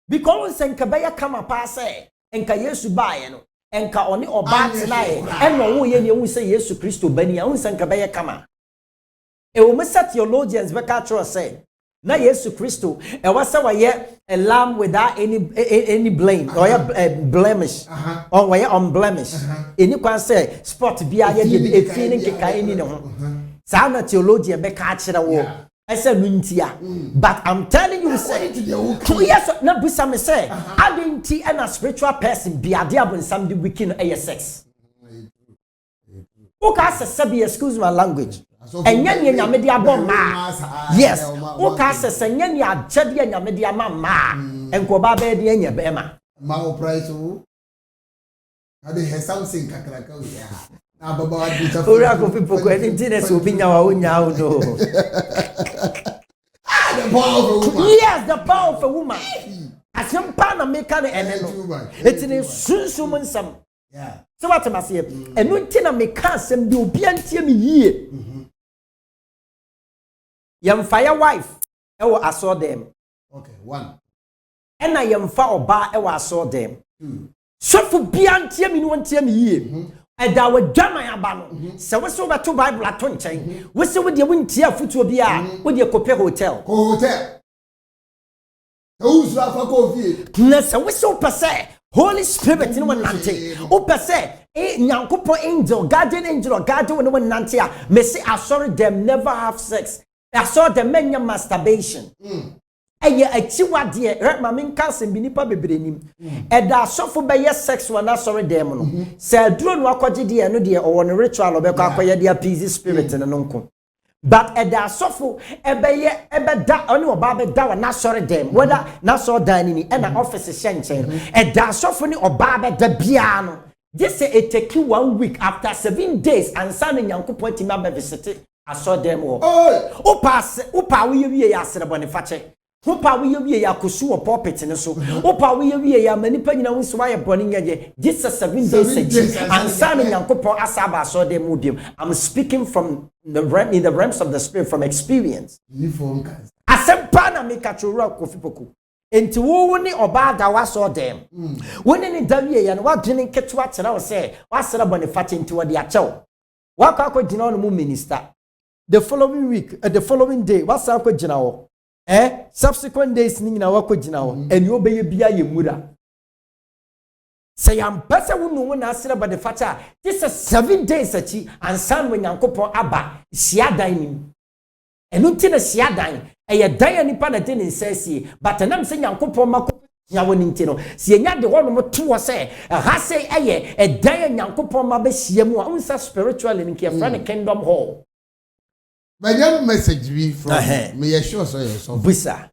because enka baya kama pa say enka Yesu baaye no enka oni oba tenae eno wo ye ne hu say Yesu Kristo bani a hu say enka baya kama e wo mesa theologians be ka tro say na Yesu Kristo e wasa waye a lamb without any blame or blemish or waye unblemished any kwan say spot bia ye de efi ne keka eni ne ho sa na theologian be ka kire wo ese nuntia but I'm telling you say yes na busa me say adenti and a spiritual person bia de abonsam de wiki no sex o ka say excuse my language enya nye nyame de abom ma yes o ka se nya ne agede nyame de ama ma enko ba be de nya be ma o price o ade he something kakraka o ya na baba wa di ta ora ko pipo ko eni tine so bi nya wa o nya o no yes the power of a woman asem pa na me ka ne ene no etine sunsum nsam yeah so what am I say enu ntina me ka asem bi obi antie me yie yam fire wife ewo aso dem okay 1 ena yam fa oba ewo aso dem 2 sofu bia ntie me no ntie me yie eda wo dwaman aba no se wo so beto bible ato nchen wo se wo de wo ntie afutuo bia wo de kope hotel who's rafa coffee na se wo so pese Holy Spirit no nante o pese nyankopon angel guardian angel or guardian no nante a me say sorry them never have sex I saw the menya masturbation. Eye achiwade right ma men kansen bi nipa bebrenim. Eda asofo be ye sex wana sorry dem no. Se duro no akogye de no de o won ritual obekọ akoye de appease spirit no nko. But eda asofo ebe da oni oba be da wana sorry dem. Whether na so dan ni e na office hyenchen. Eda asofo ni oba be da bia no. Just say it take 1 week after 7 days and san nyankopon ti ma be visit I saw them all. Opa we ye ya sere bone fache. Opa we ye ya kosu o pulpit ne so. Opa we ya manipa nyina wo so aye bone nyaje. This 7 days and san nyankopon asaba saw them mudim. I'm speaking from the realm in the realms of the spirit from experience. Asempa na make atwura kofipoku. Enti wo ni oba da wa saw them. Woni ni dawie ya no wa dwene ketu akyera wo se wa sere bone fache enti wo de achew. Wa kwa ko dina no mu minister. The following week, the following day, what's up with Jinawo? Subsequent days, Nina Wako Jinawo, and you be bia ye mura. Say, I'm better when I said about the fata. This is 7 days at and son when Yankopo Abba, Sia dining. And until a Sia dine, a dining panatin says, but an I'm saying Yankopo Mako. Yawanintino, see, not the one more two or say, a hase a dining Yankopo Mabe Siamu, unsa spiritual in Kiafran Kingdom Hall. My young message be from me assure so Busa.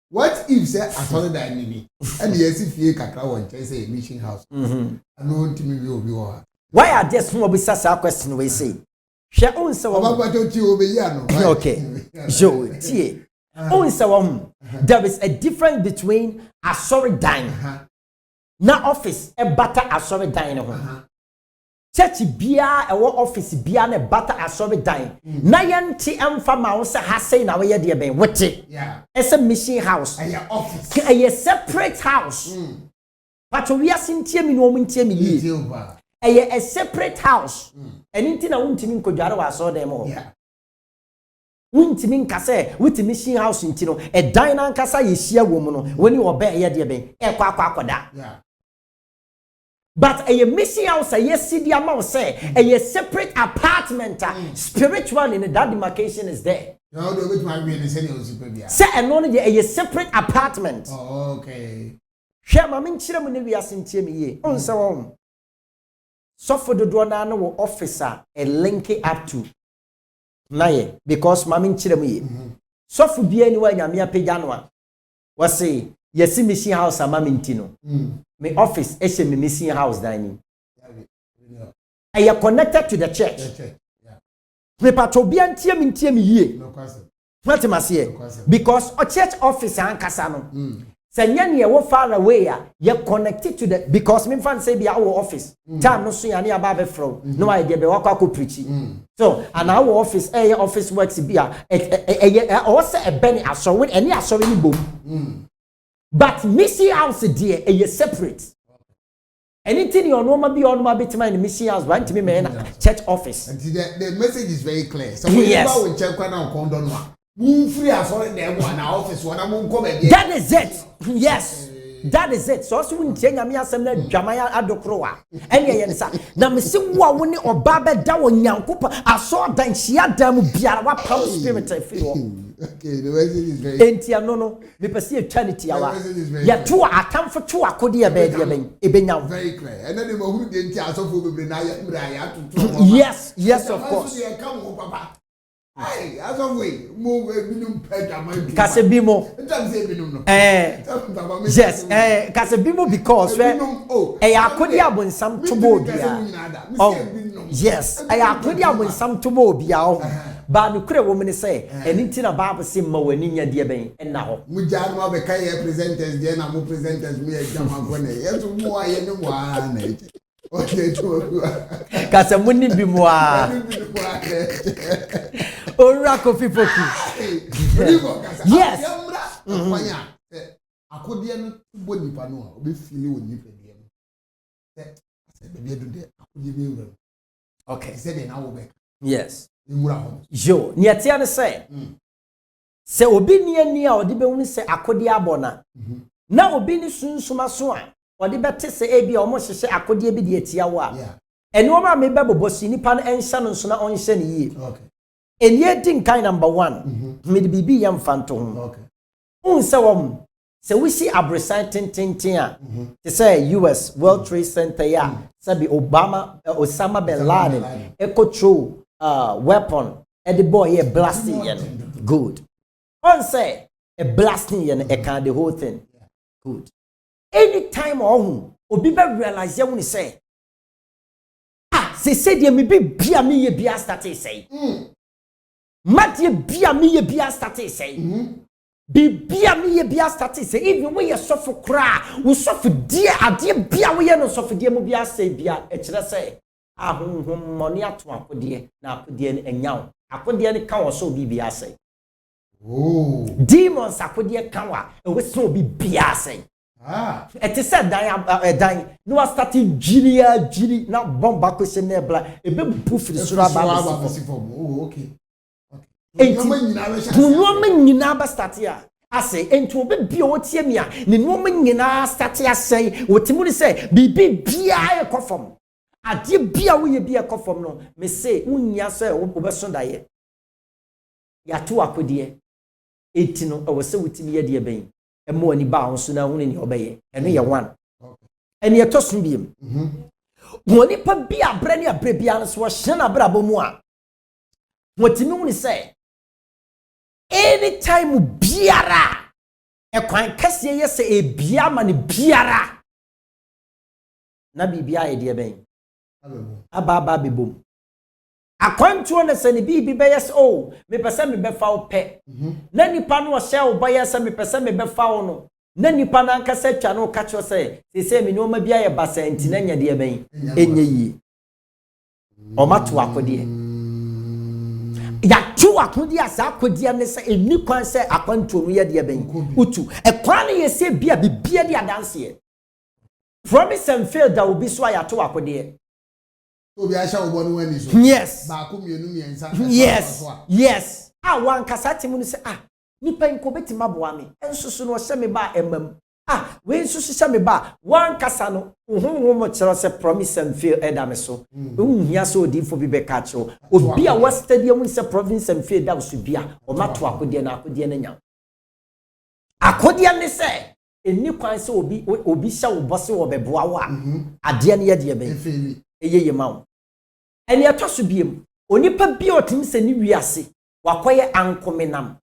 What if say I told that me and yes if you kakra won say mission house. I know to me will be all. Why are just more Busa question we say? She owns so okay. So tie. Owns so there is a difference between a sorry dying. Na office a butter a sorry dying. Church bia e wo office bia na bata asobe dan na yenti emfa ma wo se ha sei na wo ye de ben wote yeah it's a mission house a office a separate house but we are sintie mi no muntie mi yi a separate house enti na wuntimi nkodware wa so dem ho yeah wuntimi nkase wuti mission house enti no e dan na nkasa ye hia wo mu no woni wo be ye de ben e kwa akoda yeah. But a mission house, a yes, city amount say a separate apartment, spiritual in that demarcation is there. No, which might be the say and only a separate apartment. Oh, okay. Share my min children when we are sent to me. On so on. So for the donor no officer a link it up to naye because my min children so for be anywhere yamia pejanoa was say yes, mission house a mamintino. My office is a mission house dining. I am connected to the church. Me patobian tiam ye. What am I say? Because a church office and casano. Sanya ne wo far away you connected to the because me fan say be our office time no so ya ne aba be from no I dey be wakwa preach so and our office office works be or say a benny aso when any aso ni bom but missing house there separate anything you know ma be on ma bit my mission house want me me church office and the message is very clear so whenever we check when on condon free as all them one office one come again that is it yes that is it so so ntie nyame asem na dwamaya adokro a ene ye nsa na mesi wo wo ne oba be da wo nyankopa aso dan hia da mu biara wa power spirit afi wo okay the message is very entia no me pese eternity awa ya to akamfo to akode ya be dia ben ebenya very clear and then the mahuru de entia asofo bebre na ya mra ya to yes of course Hey, as of way, move binum peda my Kasebimo. Yes, Kasebimo because akodi abonsam tobo bia. Oh, yes, akodi abonsam tobo bia. Ba no kure wo me say, anything na Bible say ma wani nya de ben na ho. Mu ja no be kai presenters de na mu presenters me exam agone. Yeso mu aye ne mu ana. Okay, Kasa muni bi mo a. Ora kofi poku. Yes. Akodi no bo nipa no a obi feel wo nipa de no. Se be do de akodi be wura. Okay. Se de na wo be. Yes. Wura ho. Yo, ni atia ne say. Se obi ni ani a odi be hu se akodi abona. Na obi ni sunsuma so a odi bete se ebi a omo hyehye akodi bi de atia wo a. Eno ma me bebobo si nipa no enhya no so na onhye ne yi. Okay. Enye din kind number 1 me de bibi yam fanto ho. Okay. Unse wom se we see abresan tintin a te say US World Trade Center ya sabi Osama bin Laden control weapon and the boy here blasting good. On say a blasting yen can the whole thing good. Anytime obi be realize ya when say se said ye me be bia me ye bia start say Matthew bia me ye bia start say bibia me ye bia start say even when you suffer cry we suffer dear ade bia we no suffer dear mu bia say bia e kire say ahonhom money ato akode na akode ne enyaw akode ne ka wo so bibia say demons akode ka wa e we so bibia say it is said dan no start jiri na bomba ko se ne bla e be proof the sura ba okay Nuoma nyina ba start ya ase enti obi bia wotie mi a ne nuoma nyina start ya sei wotimu ni say bibi bia e kofom ade bia wo ye bia kofom no me say unya say obeso daye ya to akode enti no e wo se wotimi ye de ben e mo ani ba ho so na hu ni obeye eno ye one eni etoso biem woni pa bia bre ni abre bia no so hye na bra bomu a wotimi ni say anytime biara e kwan kase ye se e bia ma ne biara na bibia ye de ben aba bebom akwantuo ne se ne bibi be yes me pese me be fa wo pe na nipa no hye wo ba yes me pese me be fa wo no na nipa na nkasa twa no ka cho se se me no ma bia ye basa enti na nya de ben enye yi o mato akode ya tu akodi asa akodi ne se eni kwan se akwantuo no ye de ben utu e kwan ne ye se bia bibia de adanse promise and fail that will be so ya to akodi obi a sha obo no wani so yes ba ko mienu miensa yes wan kasa timu ni se nipa nko betima boa me ensusu no hye me ba emam we ensusu hye me ba wan kasa no ohunhu mo kire se promise and fail edame so ohunhia so odifo bi be ka kire obi a wa stadium se province and fail da so bia o mato akode na akode na nya akode ne se eni kwan se obi hye wo bose wo beboa wo ade ne ye de be eyeye mawo eni atoso biem onipa bi otim se ni wiase wakoye ankomenam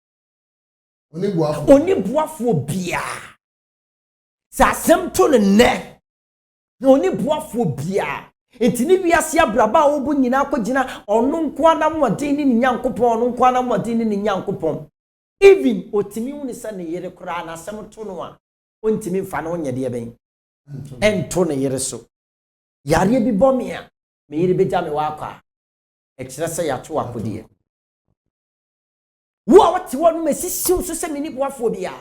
oni buafo bia sa semto ne oni buafo bia entini wiase abraba wo bu nyina akogina onu nko anam wadin ni nyankopon onu nko anam wadin ni nyankopon even otimi hu ni se ne yere kura na semto no a ontimi mfa no nya de ben ento ne yere so yare bi bɔ me a me yere be gya me wa akwa e kire sɛ ya to akode wo a wate wo no mesisiw so sɛ me ni boafo bia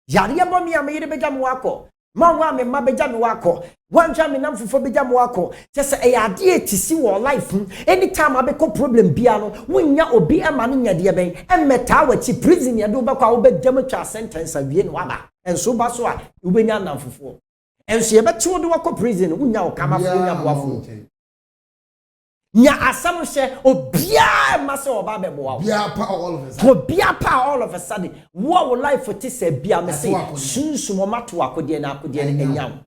yare bɔ me a me yere be gya me wa akɔ ma wa me ma be gya me wa akɔ wantwa me nam fofo be gya me wa akɔ kyɛ sɛ e yade etisi wo life anytime abekɔ problem bia no wonya obi ama no nya de ben emmeta wachi prison ya do bakɔ a wo be gya me twa sentence awie no waba enso ba so a wo benya nam fofo enso ye bɛte wo de wakɔ prison wonya wo kama fo nya boafo nya asam hye obia ma se oba bebo wa obia pa all of a sudden wo life ti se bia me say sunsumo mato akode na akode ne enyam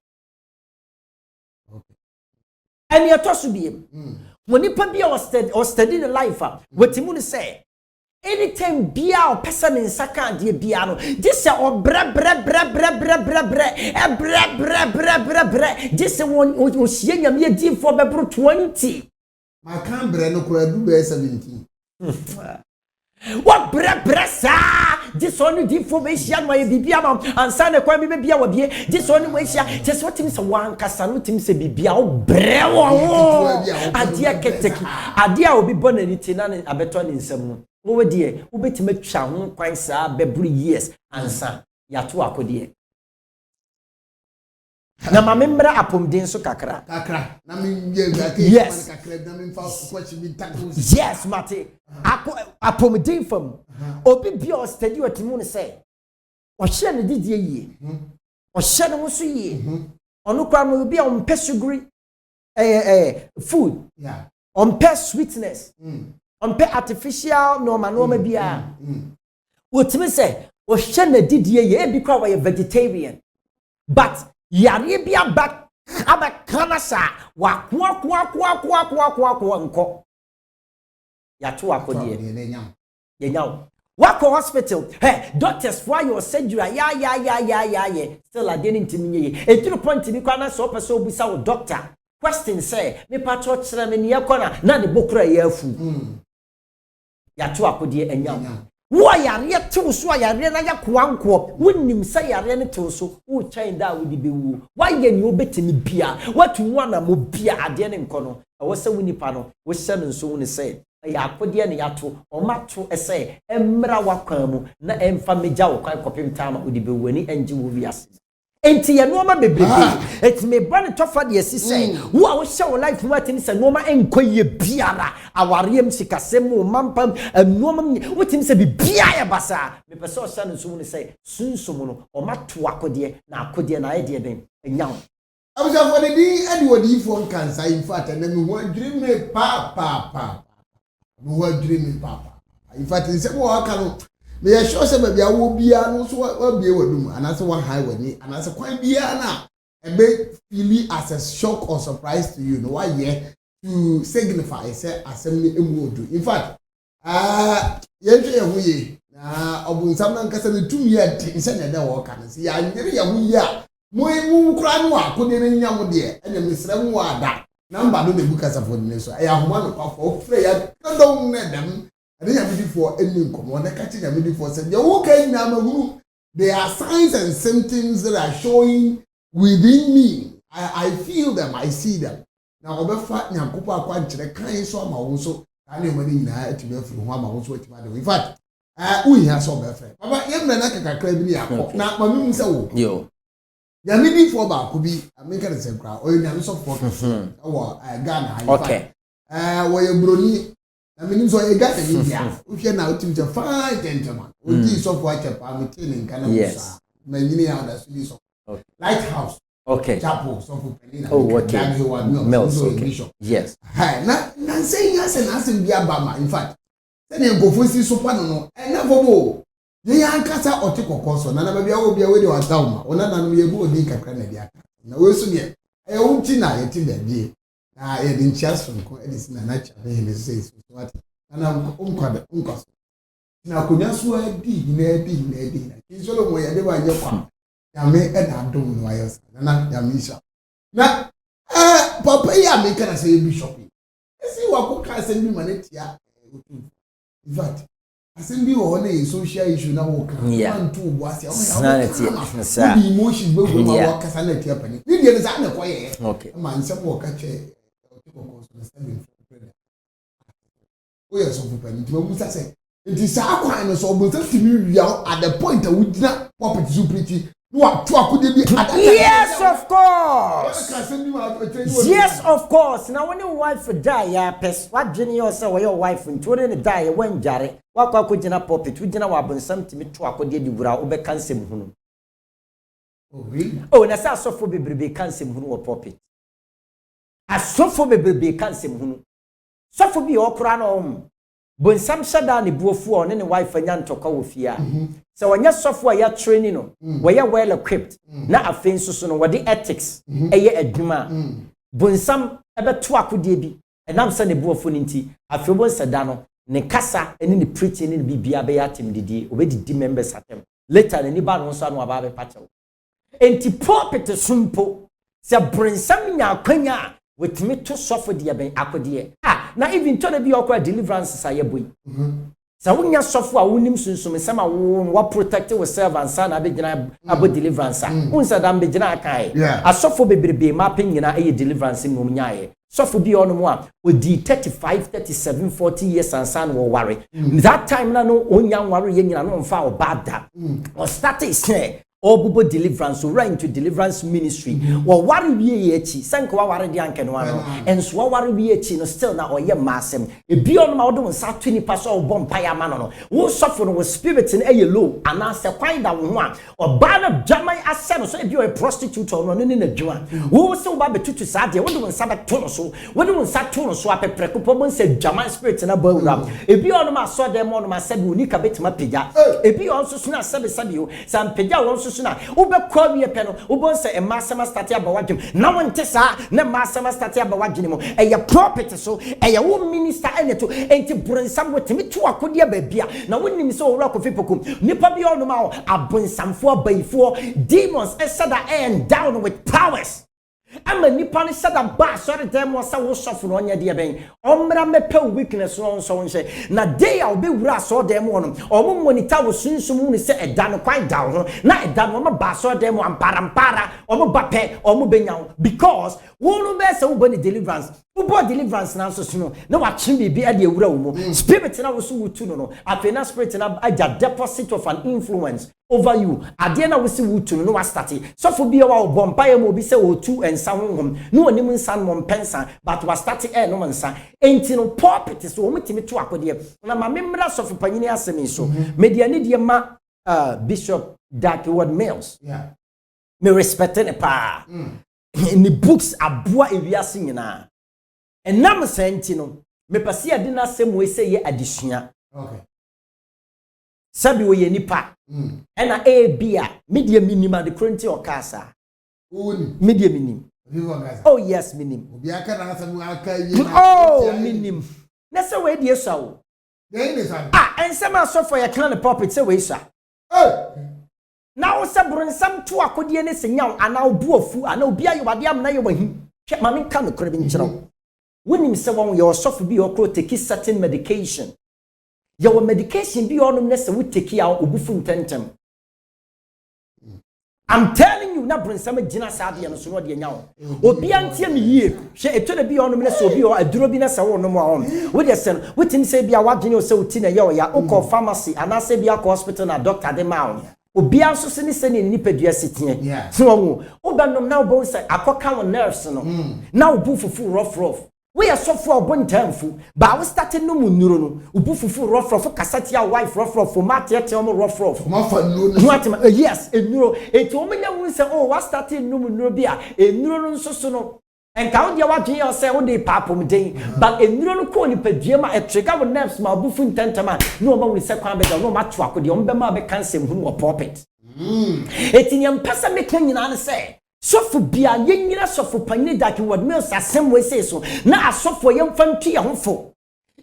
and ye to so biem woni pa bia o study the life wetimu ne say anytime bia o person in saka de bia no this o bre this won o hie nyam ye di for bebro 20 my cambre no kura du be 17 what bre sa this one di for be hia no ye bibia ma ansa na kwa me bia wa bie this one we hia just what him say wan kasa no tim say bibia o bre wo adia keteki adia obi bonani tina na abeto ne nsam no wo de wo betima twa ho kwan saa bebru years ansa ya to akode na mamembra apomden so kakra na me yes kakra na me fa kwachi bi tackles yes mate apomden fam obi bia o study watimu ne say o hye ne didie yie o hye ne so yie onu kwa mo obi a on pesugri food yeah on pes sweetness on pe artificial normal bia wotimi say o hye ne didie ye bi kwa wa vegetarian but yare bia back abakana sa wa kwa nko ya to akode ye nyaw wako hospital doctors for your surgery ya still adeni ntimi ye eturu point bi kwa na so person obusa wo doctor question say me patro kire me ne yakona na ne bokura ya afu ya to akode enyaw wo yare tew so yare na ya koanko wonnim say yare ne tew so wo chain da wo di bewu waye ni obetimi bia watu wana mo bia ade ne nkono wo se wonipa no wo hye no so woni say ya akode ne yato o mato say emra wakwan mu na emfa meja wo kwan kopim tama wo di bewu ni enji wo wiase enti ye noma bebrebe etime bane tofa de asise wo a wo hye wo life mu atini se noma enkoye biara awariem sikasem wo mampam noma wo tini se bibia ya basa me pese o hye no so woni se sunsum no o mato akode na akode na ye de ben enyaw abuja for the di edi wodi for cancer in fact na me ho adwiri me pa me ho adwiri me pa in fact se mo aka no me ya sure se ba bia wo bia no so wa bia wadum anase wa high wani anase kwan bia na ebe feel as a shock or surprise to you no why here to signify say asem ni emu odu in fact ye ho ye na obunsam na nkasa ne tumi ya ti se na da wo ka na se ya nyere ya ho ye a mo kura no akode ne nya mo de enya mesra mo ada number no be kasa for ne so ya homa no pa for free ya don ne dem and then you for any common catching a for said, there are signs and symptoms that are showing within me. I feel them, I see them. Now, over fat Nakupa Quantre, kind so my also, I know money now to be from one also. In fact, we have some friend. But even like a crab, now my moon so yo. Yamidi for Ba could be a maker the same crowd, or you so for Ghana. Okay. Where you brony. I mean, so I got a media. If you're now to fine gentleman, with this of white I'm telling Canada. Yes, many others. Lighthouse. Okay. Chapel, so oh, okay. Mills, okay. Yes. Hi, not saying yes and asking Biabama. In fact, then you go for see Sopano and never more. They are Casa or Tico Conso, none of you will be away to a down, or none of you will be a Canada. No, we'll soon yet. I won't deny it in the day. I didn't just from Edison and I says what and I'm uncos. Now, could you swear deep, He's all the way I never your farm. Yame and I don't know why else. And Yamisha. Now, Papa, ya make us say bishop. See what could send me money here. In fact, Asembi wo na social issue na wo kan. Man to bo ase. Sanity. The emotions be go ma wo kasa na tia pani. Ni die na ko ye. Okay. Man nsem wo ka che. Oh yes, so pani. Ti ma say. It is a kwan no so bo say me wia at the point that we dina pop to pretty. No to akode bi. Yes, of course. Yes, of course. Now when your wife die, ya pes what gene yourself your wife into den die when jare. Wa kwa kugina puppet, we gina wa bonsam timi to akode di wura obe kansem hunu. Oh really? Oh, na sa sofo bebrebe kansem hunu wo puppet. Asofo bebrebe kansem hunu. Sofo bi okra na bonsam shada ne buofu o ne wife anya ntoka wo fia. So when you software ya training no, where you well equipped, na afin so no what the ethics, eye adwuma. Bonsam ebe to akode bi, enam se ne buofu nti, afin bon sada no, ne kasa ene ne preaching ne bibia be ya tim didi, obedidi members atem. Later ne ba no so anu aba be pacho. Enti pulpit sumpo, se bonsam nya kwanya with me to suffer the ben akode. Ah, na even to be okwa deliverance sa ye boy. So when you suffer a wonim sunsum sama wo protect yourself and son abegina abo deliverance unsa dam begina kai a suffer bebrebe ma penyina e deliverance mu nyae suffer bi ono mo a odi 35 37 40 years and son wo worry that time na no onya worry ye nyina no mfa obada or start is Obubo deliverance, right into deliverance ministry. Or what we echi, sank wa ware di anke no ano. And so what we echi no still na oye masem. E beyond ma odo nsa 20% o bom paya ma no. Wo suffer no spirit in a low and answer kwai da wo a. Or ban jamai asem so e bi o prostitute or no ne na djuma. Wo se wo ba betutu sa de wo do nsa be to no so. Wo do nsa to no so apepreko po bon se jamai spirit na ba wura. E beyond ma so dem no ma se bi unika betima pija. E beyond so na sabe o. Sam pija won so na ube kwa wiye peno ubon se emasema stati abawajim na wonte sa na masema stati abawajim mo eye property so eye wo minister eneto enti bronsam wotimi to akode baabia na wonim se owura kofipokum nipa bi ono ma abonsamfo abaifo demons esada and down with powers. Ama nipa ne sada ba sorry dem wo sa wo sofo no nya de ben omra mepe weakness no so nse na day a obe wura so dem wo no omo monitor wo sunsum ni se eda no kwai down no na eda no ma ba so dem ampara omo bape omo benyaw because wo no be se wo bani deliverance wo bo deliverance na so no na wa chin bibi e de wura wo mo spirit na wo so wutu no afena spirit na aja deposit of an influence over you ade na wo si wutu no wa start so for bi wa bompa ye mo bi se wo tu ensa honhom no onim nsa no mpensa but wa start no nsa enti no pulpit so wo mitimi to akode na ma memra so for panyini asemi so media ne de ma Bishop Dark Word Mills me respect ne pa in the books aboa ewiase nyina enam senti no me pase ade na asem we se ye adesua sabi we ye nipa ena bia media minima the current or casa media minim oh yes minim oh minim na say we die so and some so for your clan puppet say we sa now say bronsam to akode ne senyaw ana obuafu ana obi ayobade am na ye wahi hwe ma me kan kore bi nkyerɛ wonim say won your suffer bi your take certain medication your medication be on ne se we take ya obufu ntentem. I'm telling you na bronsam gina saade no so no de nyawo obi antie me yie hwe etore bi on ne se obi o aduro bi na se wo no mo on we de se we tin se bia wadwene o se uti na ye o ya o pharmacy ana se bia hospital na doctor de ma on obi anso se ni se ni nipadua sitie so wo obanom na obo se akoka wo nerves no na obu fufu rough we are so for bontamfu ba we started no munuro no obu fufu rough kasati a wife rough mate ete o rough ma fa no yes enuro eti o menya won se oh what started no munuro bi a enuro no nso so no enka wo de wadwen yo se wo de papom den but enuro no ko ni padua ma etrega wo nerves ma obu fu ntantama no ma wo se kwan be no ma to akode o mbe ma be cancel hu no pulpit eti nyam pesa me kan nyina ne se sofu bia yenyira sofu panyine Dark Word Mills asem we say so na asofo yemfa ntu ye hofo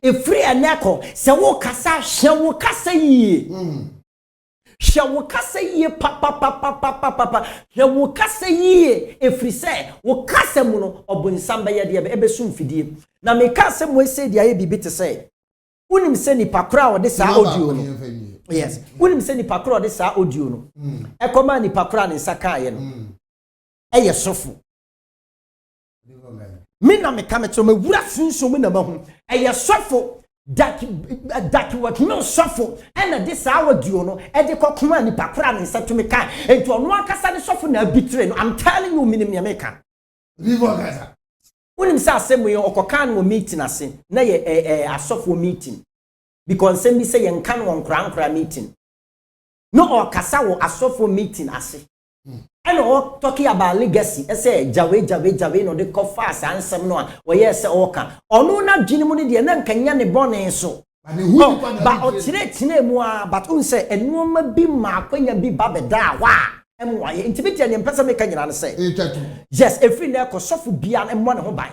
efri eneko se wo kasa hwe wo kasa yie hwe wo kasa yie papa hwe wo kasa yie efri se wo kasa mu no obonsam be ye de ebe sum fidie na me kasa mo say dia ye bibi te say Unim se nipa kora o de saa audio no. Yes. Unim se nipa kora o de saa audio no. Ekoma nipa kora ne nsa kan no. Eye sofo. Me na me ka me to me wura sunsun me na mahu. Eye sofo. That what no suffer and this hour do no e de kokoma ni pakura ni nsa to me kan enti ono akasa ni suffer na bitre no I'm telling you minim ya meka river gaza unim sa asem ye okokan wo meeting ase na ye asofo meeting because sem bi say ye nkan won kra meeting no okasa wo asofo meeting ase and all talking about legacy say jawe no de kofa ansem no a wo ye say oka ono na dwene mu ne de na nkanya ne bone so ba o tire mu a but un say enoma bi ma akwanya bi ba beda wa em wa ye intibiti ne mpesa me kanyina ne say yes every na ekosofo bia ne mo ne ho ban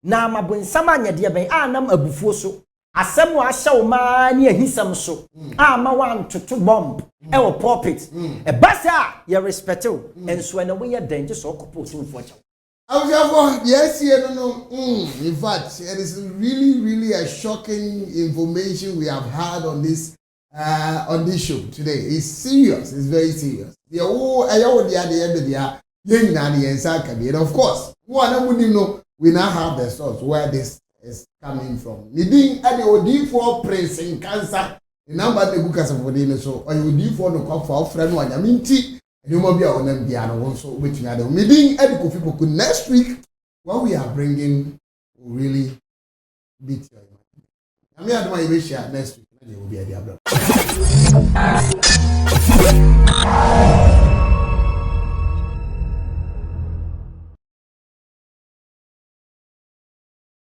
na mabonsam anya de ben anam abufuo so asem wa hye o ma ne ahisam so ama wan toto bomb e wo pulpit e basa ye respect you enso na we ye danger so okopo sunfo cha yes no in fact it is really a shocking information we have had on this show today. It's serious, it's very serious. The whole and of course we now have the source where this is coming from. Leading at the OD4 prince in cancer. The number the book as a for so or you OD4 no call for friend one. I mean, tea and you might be on them. They are also waiting at the meeting at the coffee book next week. What we are bringing will really beat your mind. I mean, I don't want to share next week. It will be a diablo.